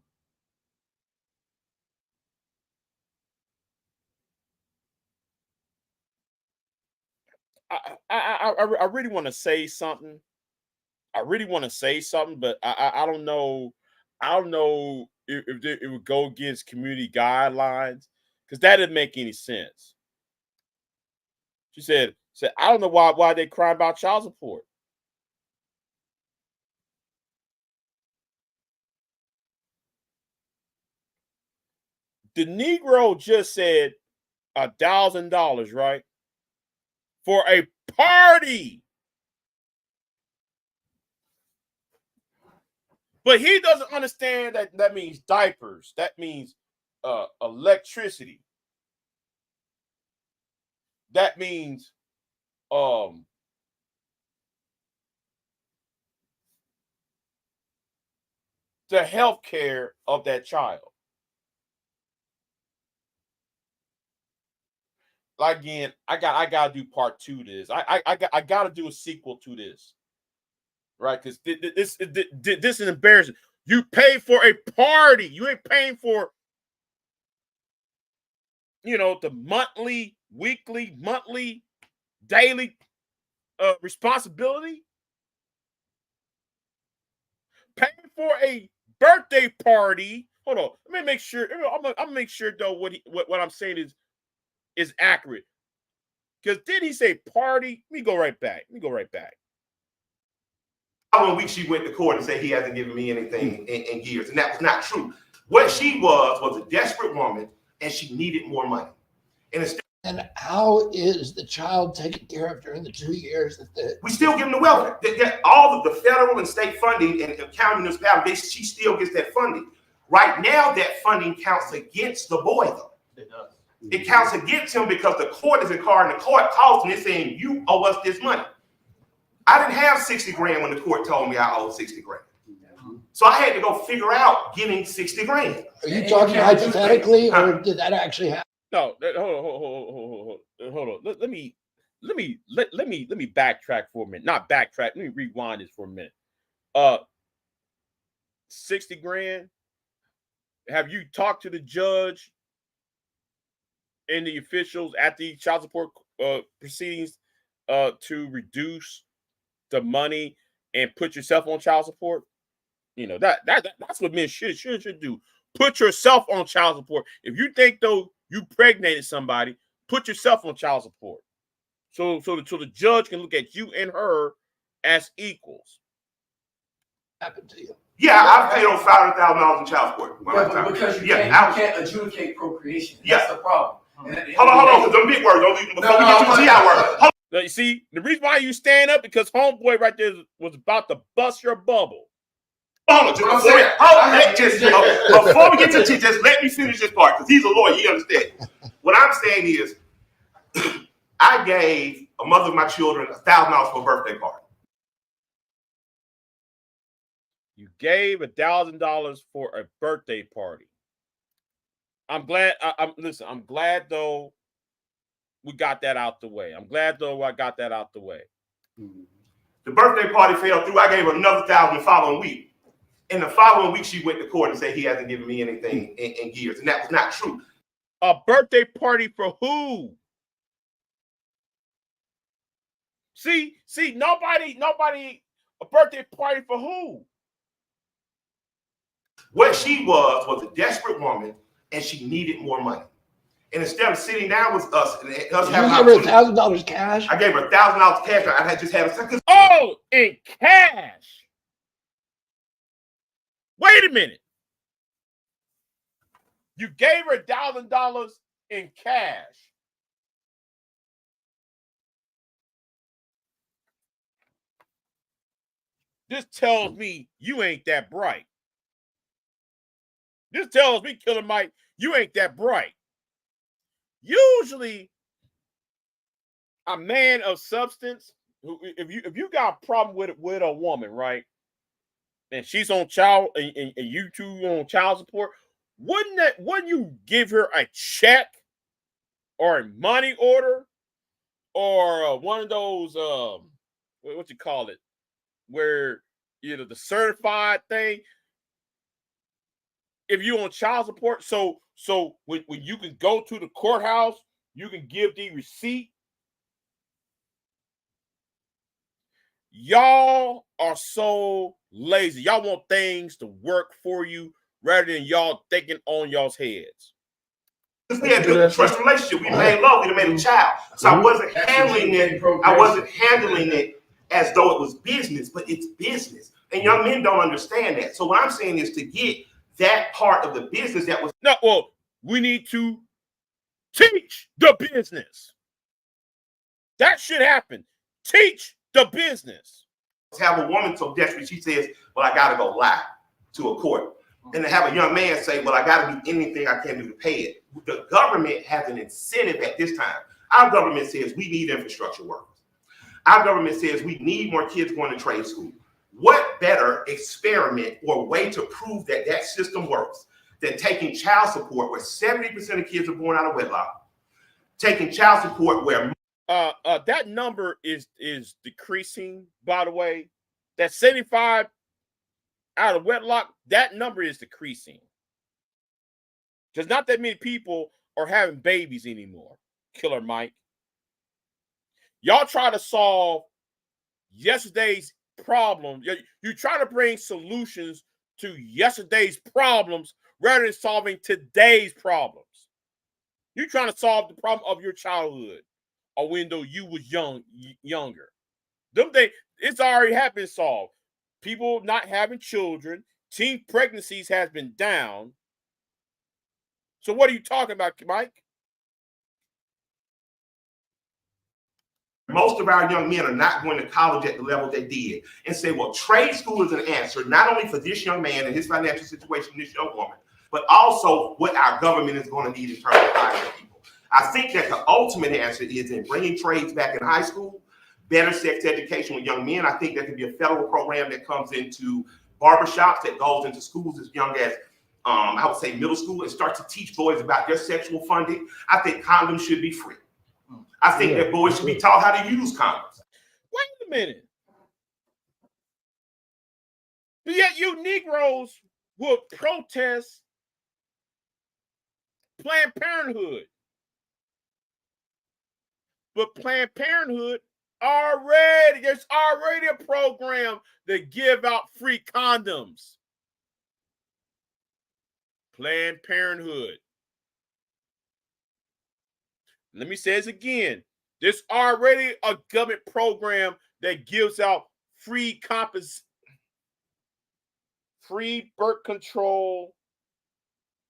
I really want to say something. But I don't know. I don't know if it would go against community guidelines, because that didn't make any sense. She said, I don't know why they cry about child support. The Negro just said $1,000, right? For a party. But he doesn't understand that means diapers. That means electricity. That means the health care of that child. Again, I gotta do part 2 to this. I gotta do a sequel to this, right? Because this is embarrassing. You pay for a party. You ain't paying for, the monthly, weekly, monthly, daily responsibility. Paying for a birthday party. Hold on. Let me make sure. I'm gonna make sure though what I'm saying is accurate. Because did he say party? Let me go right back. One week she went to court and said he hasn't given me anything in years, and that was not true. What she was a desperate woman, and she needed more money. And how is the child taken care of during the 2 years that we still give them the welfare? All of the federal and state funding and county municipalities, she still gets that funding. Right now, that funding counts against the boy, though. It does. It counts against him because the court is in car and the court calls and they're saying, you owe us this money. I didn't have 60 grand when the court told me I owed 60 grand. So I had to go figure out getting 60 grand. Are you talking hypothetically, or did that actually happen? No, hold on. Let me backtrack for a minute. Not backtrack. Let me rewind this for a minute. 60 grand. Have you talked to the judge and the officials at the child support proceedings to reduce the money and put yourself on child support? That's what men should do. Put yourself on child support. If you think though you pregnated somebody, put yourself on child support. So the judge can look at you and her as equals. Happened to you? Yeah, I've paid over $500,000 in child support. Yeah, but because you can't adjudicate procreation. That's the problem. Hold on, because them big words. Before we get to the GI word. Now, you see, the reason why you stand up because homeboy right there was about to bust your bubble. Before we get to just let me finish this part because he's a lawyer. You understand? What I'm saying is, I gave a mother of my children $1,000 for a birthday party. You gave $1,000 for a birthday party. I'm glad. I'm glad though. We got that out the way. I'm glad though I got that out the way. The birthday party fell through. I gave her another $1,000 the following week. And the following week, she went to court and said he hasn't given me anything in years, and that was not true. A birthday party for who? See, nobody. A birthday party for who? What she was a desperate woman, and she needed more money. And instead of sitting down with us and us having, you gave her $1,000 cash. I gave her $1,000 cash. I had just had a second. Oh, in cash. Wait a minute. You gave her $1,000 in cash. This tells me you ain't that bright. This tells me, Killer Mike, you ain't that bright. Usually, a man of substance, if you got a problem with a woman, right? And she's on child, and you two on child support, wouldn't you give her a check or a money order or one of those what you call it, where the certified thing? If you on child support, so when you can go to the courthouse, you can give the receipt. Y'all are so lazy. Y'all want things to work for you rather than y'all thinking on y'all's heads. We had a trust relationship. We made love. We made a child. So I wasn't handling it. I wasn't handling it as though it was business, but it's business. And young men don't understand that. So what I'm saying is to get that part of the business that was we need to teach the business. That should happen. Teach the business. Have a woman so desperate she says, well, I gotta go lie to a court. And to have a young man say, well, I gotta do anything I can do to pay it. The government has an incentive at this time. Our government says we need infrastructure workers. Our government says we need more kids going to trade school. What better experiment or way to prove that that system works than taking child support where 70% of kids are born out of wedlock, taking child support where that number is decreasing, by the way. That 75 out of wedlock, that number is decreasing. There's not that many people are having babies anymore. Killer Mike. Y'all try to solve yesterday's problems. You try to bring solutions to yesterday's problems rather than solving today's problems. You're trying to solve the problem of your childhood or when though you was younger. Them things, it's already have been solved. People not having children, teen pregnancies has been down. So what are you talking about, Mike? Most of our young men are not going to college at the level they did, and say, well, trade school is an answer, not only for this young man and his financial situation, this young woman, but also what our government is going to need in terms of hiring people. I think that the ultimate answer is in bringing trades back in high school, better sex education with young men. I think there could be a federal program that comes into barbershops, that goes into schools as young as I would say middle school, and start to teach boys about their sexual funding. I think condoms should be free. I think that boys should be taught how to use condoms. Wait a minute. But yet you Negroes will protest Planned Parenthood. But Planned Parenthood there's already a program that give out free condoms. Planned Parenthood. Let me say this again. There's already a government program that gives out free birth control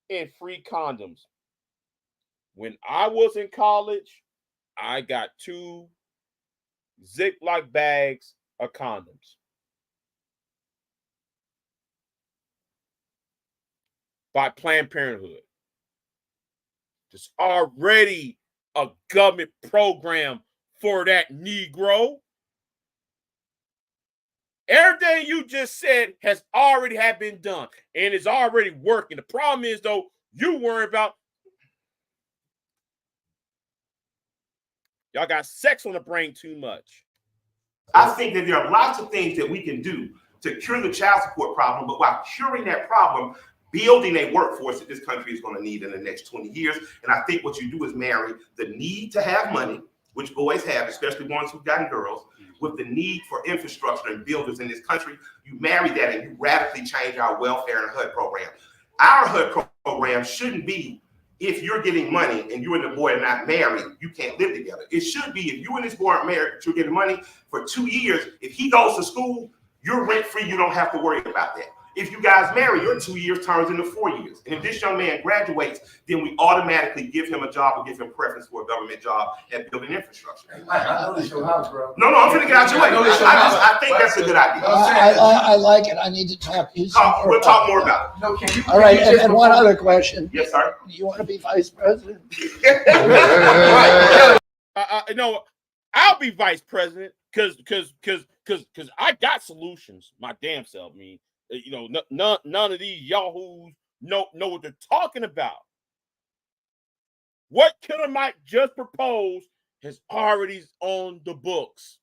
and free condoms. When I was in college, I got 2 Ziploc bags of condoms. By Planned Parenthood. There's already a government program for that Negro. Everything you just said has already been done and is already working. The problem is, though, you worry about y'all got sex on the brain too much. I think that there are lots of things that we can do to cure the child support problem, but while curing that problem, building a workforce that this country is going to need in the next 20 years. And I think what you do is marry the need to have money, which boys have, especially ones who've gotten girls, with the need for infrastructure and builders in this country. You marry that and you radically change our welfare and HUD program. Our HUD program shouldn't be if you're getting money and you and the boy are not married, you can't live together. It should be if you and this boy are married, but you're getting money for 2 years. If he goes to school, you're rent free. You don't have to worry about that. If you guys marry, your 2 years turns into 4 years. And if this young man graduates, then we automatically give him a job or give him preference for a government job at building infrastructure. I know this your house, bro. No, I'm finna get out your way. I think that's a good idea. I like it. I need to talk to you. We'll talk more about it. No, can you? All right, and one other question. Yes, sir. Do you want to be vice president? No, I'll be vice president because I got solutions. My damn self. I mean, none of these yahoos know what they're talking about. What Killer Mike just proposed is already on the books.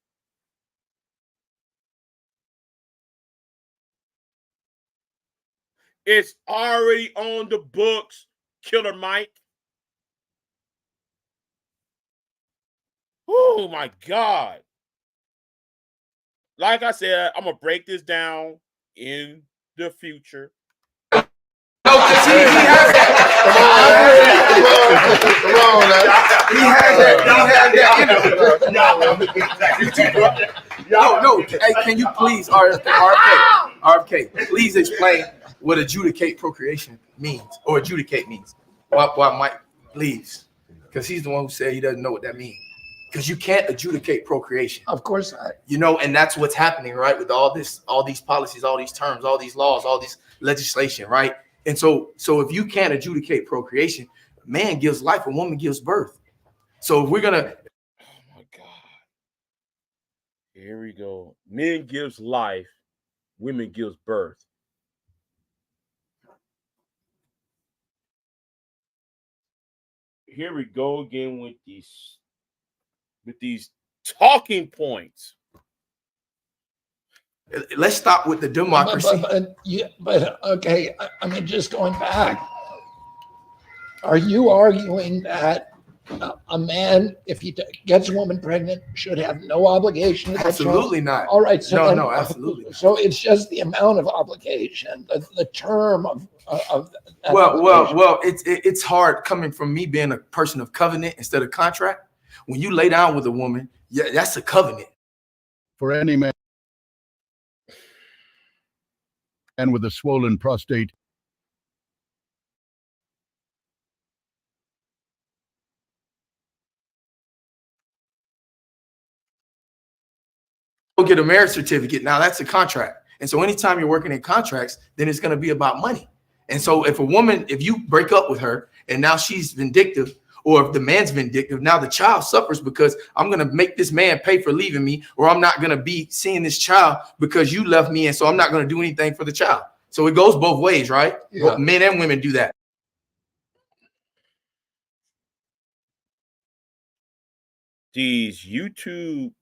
It's already on the books, Killer Mike. Oh my God. Like I said, I'm gonna break this down in the future. No, because he has that. No. Hey, can you please, RFK, please explain what adjudicate procreation means, or adjudicate means? Why Mike, please, because he's the one who said he doesn't know what that means. Because you can't adjudicate procreation. Of course not. And that's what's happening, right? With all these policies, all these terms, all these laws, all this legislation, right? And so if you can't adjudicate procreation, a man gives life, a woman gives birth. So if we're gonna, oh my God, here we go. Men gives life, women gives birth. Here we go again with these talking points. Let's stop with the democracy. But okay, I mean, just going back, are you arguing that a man, if he gets a woman pregnant, should have no obligation to that child? Absolutely not. All right, so No, absolutely not. So it's just the amount of obligation, the term of that Well, obligation. it's hard coming from me being a person of covenant instead of contract. When you lay down with a woman, yeah, that's a covenant. For any man and with a swollen prostate, Go get a marriage certificate. Now that's a contract. And so anytime you're working in contracts, then it's going to be about money. And so if a woman, if you break up with her and now she's vindictive, or if the man's vindictive, now the child suffers because I'm going to make this man pay for leaving me, or I'm not going to be seeing this child because you left me. And so I'm not going to do anything for the child. So it goes both ways, right? Yeah. Both men and women do that. These YouTube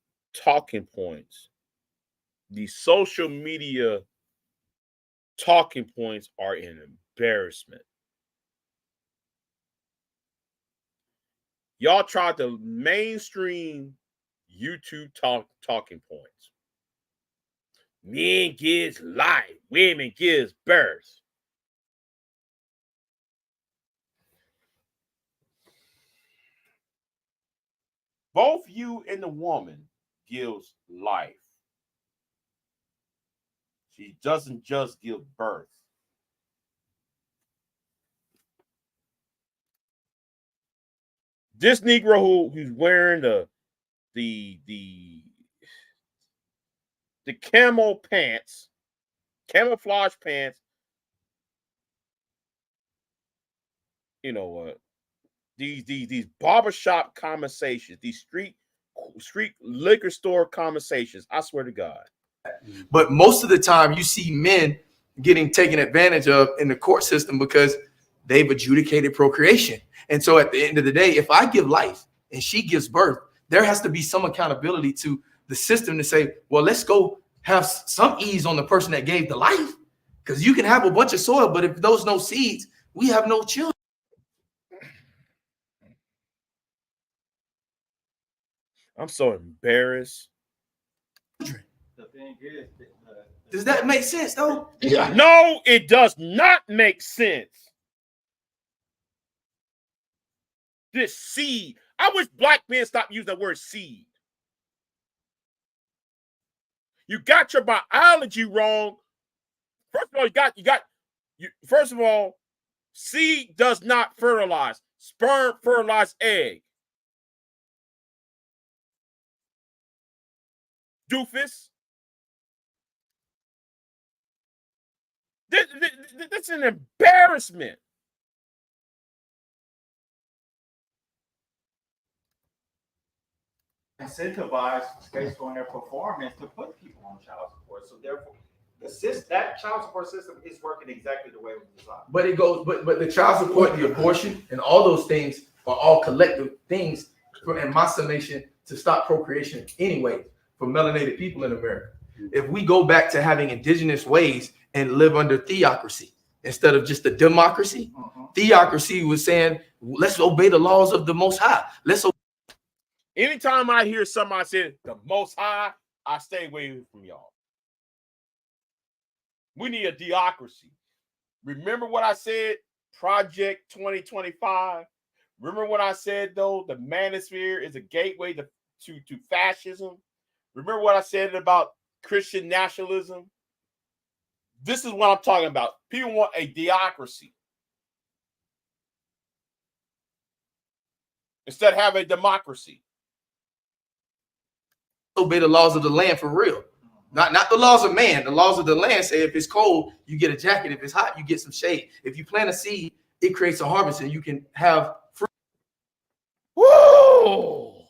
talking points, these social media talking points are an embarrassment. Y'all tried to mainstream YouTube talking points. Men gives life, women gives birth. Both you and the woman gives life. She doesn't just give birth. This Negro who's wearing the camo pants, camouflage pants, you know what? These barbershop conversations, these street liquor store conversations. I swear to God. But most of the time you see men getting taken advantage of in the court system because they've adjudicated procreation. And so at the end of the day, if I give life and she gives birth, there has to be some accountability to the system to say, well, let's go have some ease on the person that gave the life. Because you can have a bunch of soil, but if those no seeds, we have no children. I'm so embarrassed. The thing is, Does that make sense, though? Yeah. No, it does not make sense. This seed. I wish black men stop using the word seed. You got your biology wrong. First of all, first of all, seed does not fertilize. Sperm fertilize egg. Doofus. This is an embarrassment. incentivized based on their performance to put people on child support. So therefore, that child support system is working exactly the way it was designed. But it goes, but the child support, the abortion, and all those things are all collective things, in my summation, to stop procreation anyway for melanated people in America. If we go back to having indigenous ways and live under theocracy instead of just a democracy, theocracy was saying, let's obey the laws of the Most High. Anytime I hear somebody say the Most High, I stay away from y'all. We need a theocracy. Remember what I said? Project 2025. Remember what I said, though? The manosphere is a gateway to fascism. Remember what I said about Christian nationalism? This is what I'm talking about. People want a theocracy instead of having a democracy. Obey the laws of the land for real. Not the laws of man. The laws of the land say if it's cold, you get a jacket. If it's hot, you get some shade. If you plant a seed, it creates a harvest and you can have fruit. Woo!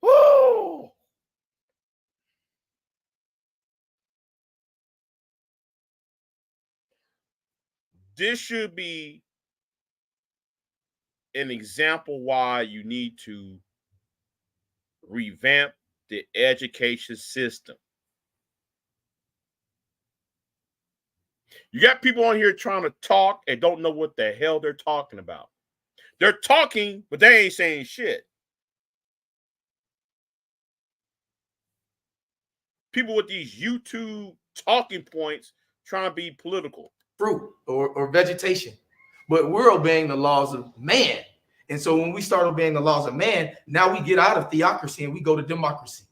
Woo! This should be an example why you need to revamp the education system. You got people on here trying to talk and don't know what the hell they're talking about. They're talking, but they ain't saying shit. People with these YouTube talking points trying to be political. Fruit or vegetation. But we're obeying the laws of man. And so when we start obeying the laws of man, now we get out of theocracy and we go to democracy.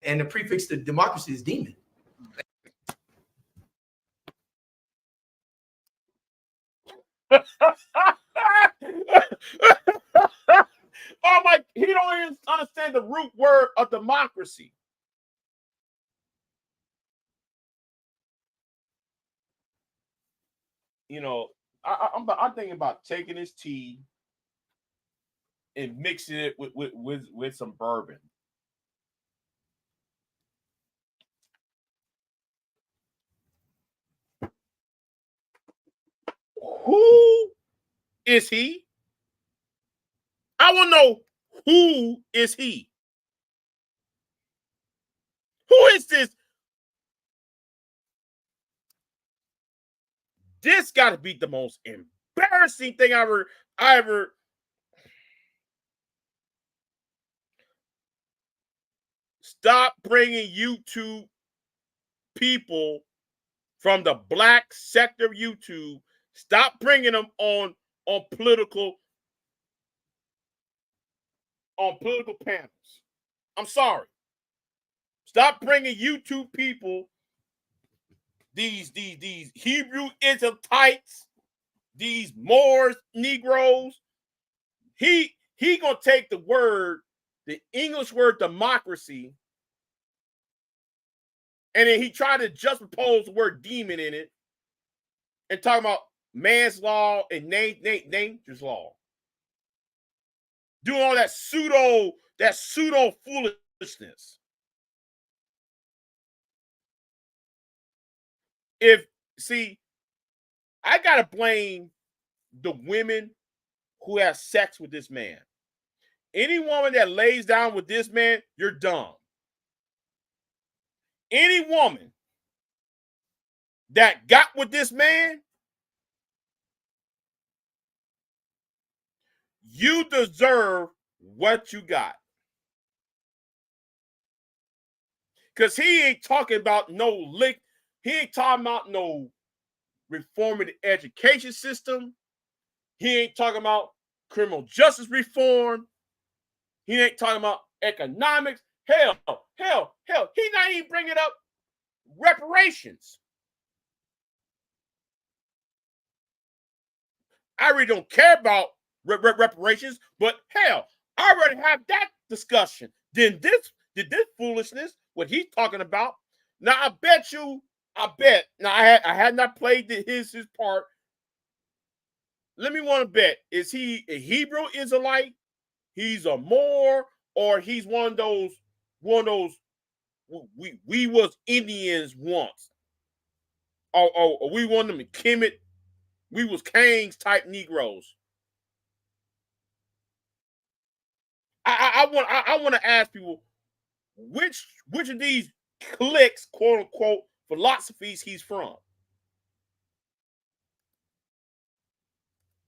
And the prefix to democracy is demon. Oh my, he don't even understand the root word of democracy. You know, I'm thinking about taking this tea and mixing it with some bourbon. Who is he? I want to know, who is he? Who is this? This got to be the most embarrassing thing I ever. Stop bringing YouTube people from the black sector of YouTube. Stop bringing them on political panels. I'm sorry. Stop bringing YouTube people, these Hebrew Israelites, these Moors, Negroes. He gonna take the word, the English word democracy, and then he tried to juxtapose the word demon in it and talk about man's law and nature's law. Doing all that pseudo foolishness. I gotta blame the women who have sex with this man. Any woman that lays down with this man, you're dumb. Any woman that got with this man, you deserve what you got. Because he ain't talking about he ain't talking about no reforming the education system. He ain't talking about criminal justice reform. He ain't talking about economics. Hell. He not even bringing up reparations. I really don't care about reparations, but hell, I'd rather have that discussion than this foolishness, what he's talking about. Now, I bet. Now, I had not played his part. Let me want to bet. Is he a Hebrew Israelite? He's a Moor, or he's one of those we was Indians once. Or we one of them Kemet, we was Kings type Negroes. I want to ask people which of these cliques, quote unquote, philosophies he's from.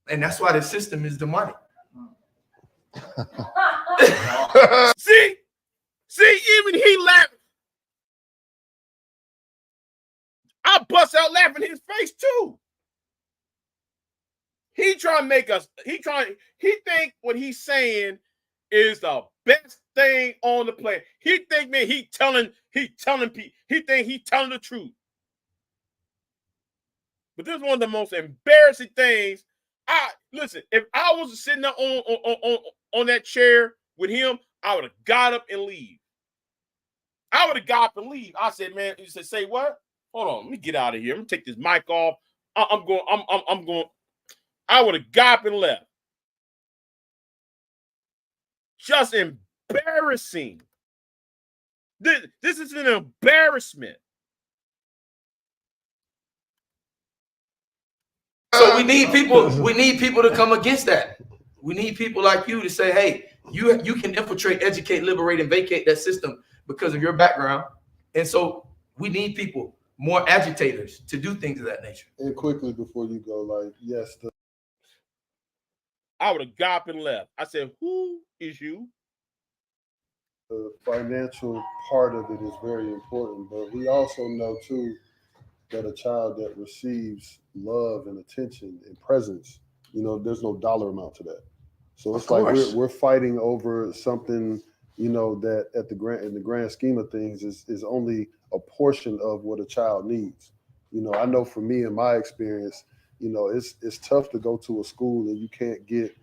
And that's why the system is demonic. See, even he laughing. I bust out laughing in his face too. He trying to make us. He think what he's saying is the best thing on the planet. He think, man, he telling people. He think he telling the truth. But this is one of the most embarrassing things. Listen. If I was sitting there on that chair with him, I would have got up and leave. I would have got up and leave. I said, man, he said, say what? Hold on, let me get out of here. I'm gonna take this mic off. I'm going. I would have got up and left. Just embarrassing. This is an embarrassment. So we need people to come against that. We need people like you to say, hey, you can infiltrate, educate, liberate, and vacate that system because of your background. And so we need people more agitators to do things of that nature. And quickly before you go, like, yes, I would have got up and left. I said, who is you? the financial part of it is very important, but we also know too that a child that receives love and attention and presence, there's no dollar amount to that. So it's like we're fighting over something, that in the grand scheme of things is only a portion of what a child needs. I know for me in my experience, it's tough to go to a school and you can't get,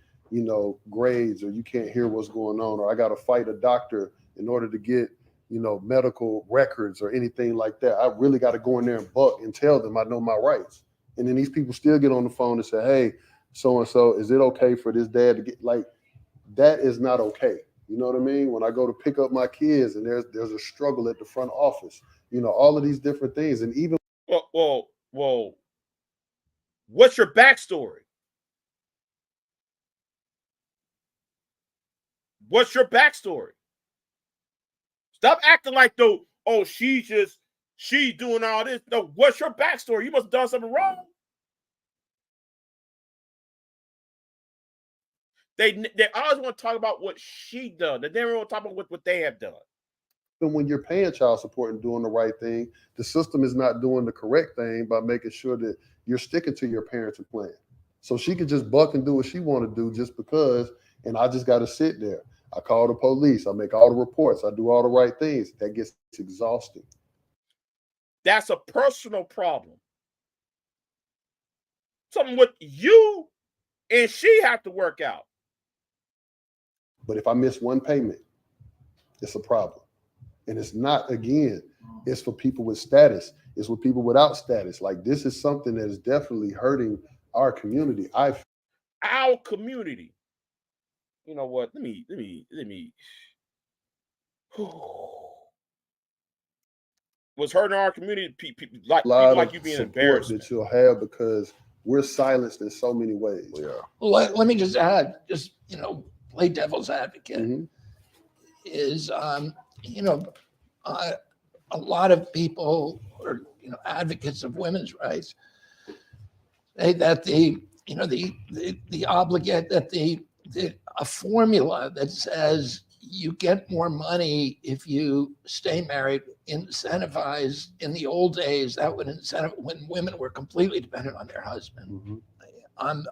grades, or you can't hear what's going on, or I got to fight a doctor in order to get, medical records or anything like that. I really got to go in there and buck and tell them I know my rights. And then these people still get on the phone and say, hey, so-and-so, is it okay for this dad to get, like, that is not okay. You know what I mean? When I go to pick up my kids and there's a struggle at the front office, all of these different things. And even Well, what's your backstory? What's your backstory? Stop acting like though, oh, she doing all this. No, what's your backstory? You must have done something wrong. They always want to talk about what she done. They never want to talk about what they have done. when you're paying child support and doing the right thing, the system is not doing the correct thing by making sure that you're sticking to your parenting plan. So she could just buck and do what she want to do just because, and I just got to sit there. I call the police. I make all the reports. I do all the right things. That gets exhausting. That's a personal problem. Something what you and she have to work out. But if I miss one payment, it's a problem. And it's not, again, it's for people with status. It's for people without status. Like, this is something that is definitely hurting our community. Our community. You know what? Let me. What's hurting our community? People like you being embarrassed that you'll have because we're silenced in so many ways. We are. Well, let me just add, play devil's advocate. Is a lot of people or advocates of women's rights say that a formula that says you get more money if you stay married incentivized in the old days. That would incentivize when women were completely dependent on their husband.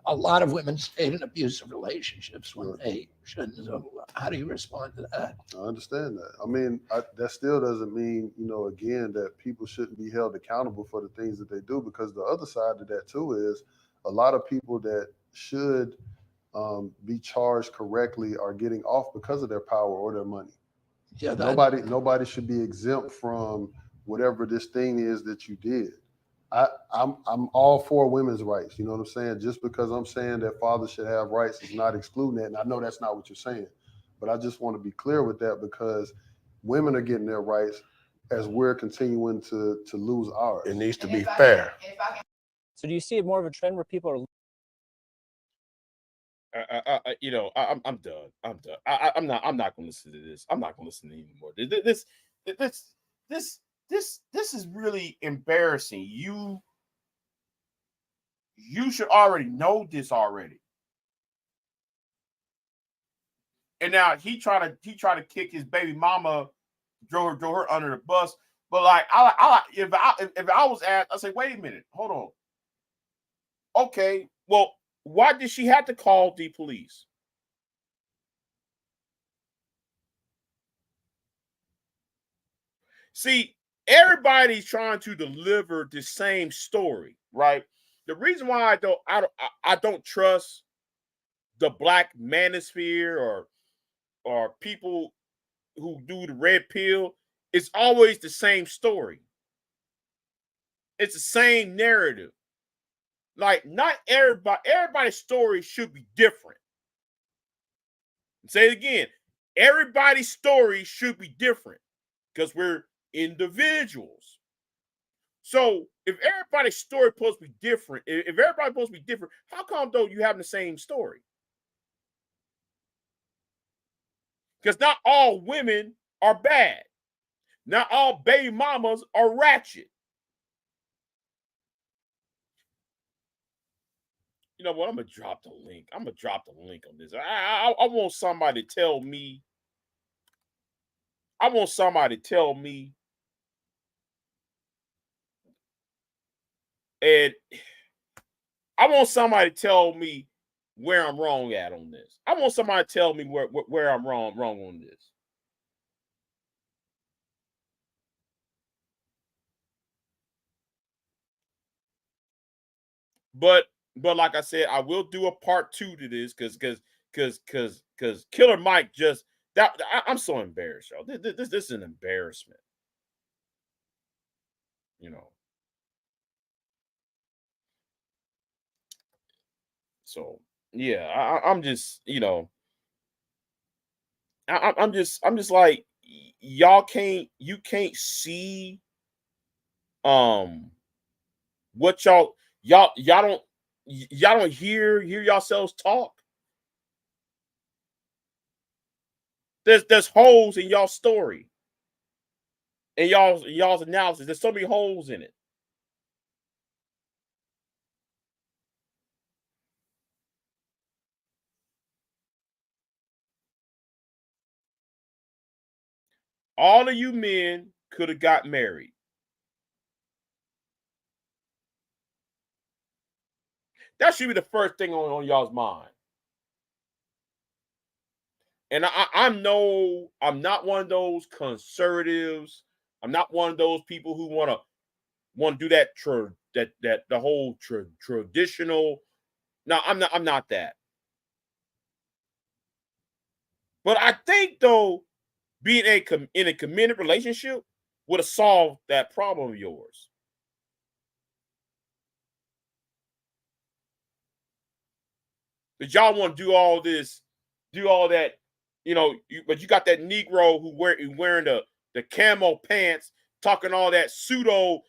A lot of women stayed in abusive relationships when they shouldn't. So how do you respond to that? I understand that. I mean, that still doesn't mean, again, that people shouldn't be held accountable for the things that they do, because the other side of that too is a lot of people that should be charged correctly are getting off because of their power or their money. Yeah, nobody should be exempt from whatever this thing is that you did. I'm all for women's rights. You know what I'm saying? Just because I'm saying that fathers should have rights is not excluding that. And I know that's not what you're saying, but I just want to be clear with that, because women are getting their rights as we're continuing to lose ours. It needs to be fair. So do you see more of a trend where people are? I'm done. I'm not going to listen to this. I'm not going to listen to it anymore. This is really embarrassing. You should already know this already. And now he tried to kick his baby mama, throw her under the bus. But like, if I was asked, I say, wait a minute, hold on. Okay, well, why did she have to call the police? See, everybody's trying to deliver the same story, right? The reason why I don't trust the Black manosphere or people who do the red pill, it's always the same story. It's the same narrative. Like, not everybody's story should be different. Say it again. Everybody's story should be different because we're individuals. So if everybody's story supposed to be different, if everybody's supposed to be different, how come though you having the same story? Because not all women are bad. Not all baby mamas are ratchet. You know what? I'm gonna drop the link. I'm gonna drop the link on this. I want somebody to tell me. I want somebody to tell me. And I want somebody to tell me where I'm wrong at on this. I want somebody to tell me where I'm wrong on this. But like I said, I will do a part 2 to this because Killer Mike just I'm so embarrassed, y'all. This is an embarrassment. You know. So yeah, I'm just, you know, I'm just like you can't see what y'all don't hear yourselves talk. There's holes in y'all story and y'all's analysis. There's so many holes in it. All of you men could have got married. That should be the first thing on y'all's mind. And I'm not one of those conservatives. I'm not one of those people who want to do that the whole traditional. No, I'm not that. But I think though, being in a committed relationship would have solved that problem of yours. But y'all want to do all that, you know. But you got that Negro who wearing the camo pants, talking all that pseudo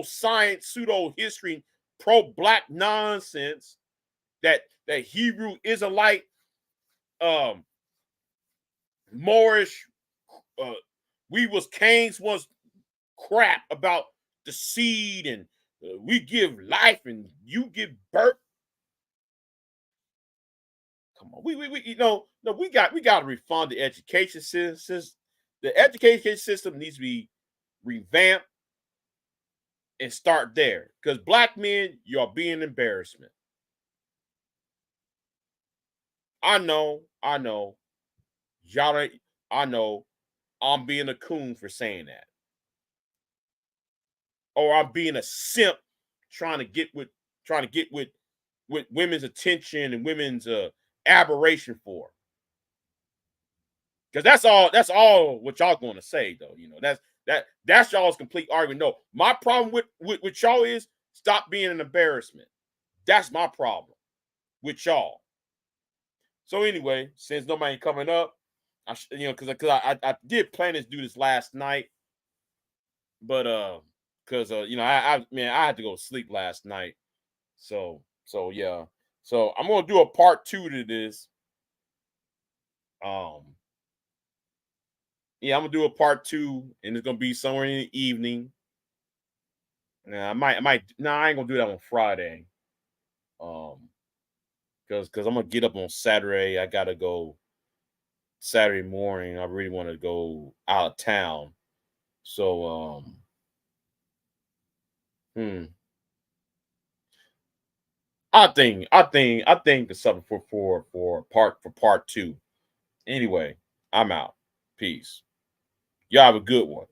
science, pseudo history, pro black nonsense. That Hebrew Israelite, Moorish, we was Cain's was crap about the seed and we give life and you give birth. Come on, we you know, no, we got to refund the education system. The education system needs to be revamped and start there. Because black men, you're being embarrassment. I know. Y'all, I know I'm being a coon for saying that. Or I'm being a simp trying to get with women's attention and women's aberration for. Because that's all what y'all going to say, though. You know, that's y'all's complete argument. No, my problem with y'all is stop being an embarrassment. That's my problem with y'all. So anyway, since nobody coming up, because I did plan to do this last night, but because I had to go to sleep last night, so yeah, so I'm gonna do a part 2 to this. Yeah, I'm gonna do a part 2, and it's gonna be somewhere in the evening. Nah, I might. No, I ain't gonna do that on Friday. Because I'm gonna get up on Saturday. I gotta go Saturday morning. I really want to go out of town. So I think it's something for part 2. Anyway, I'm out. Peace. Y'all have a good one.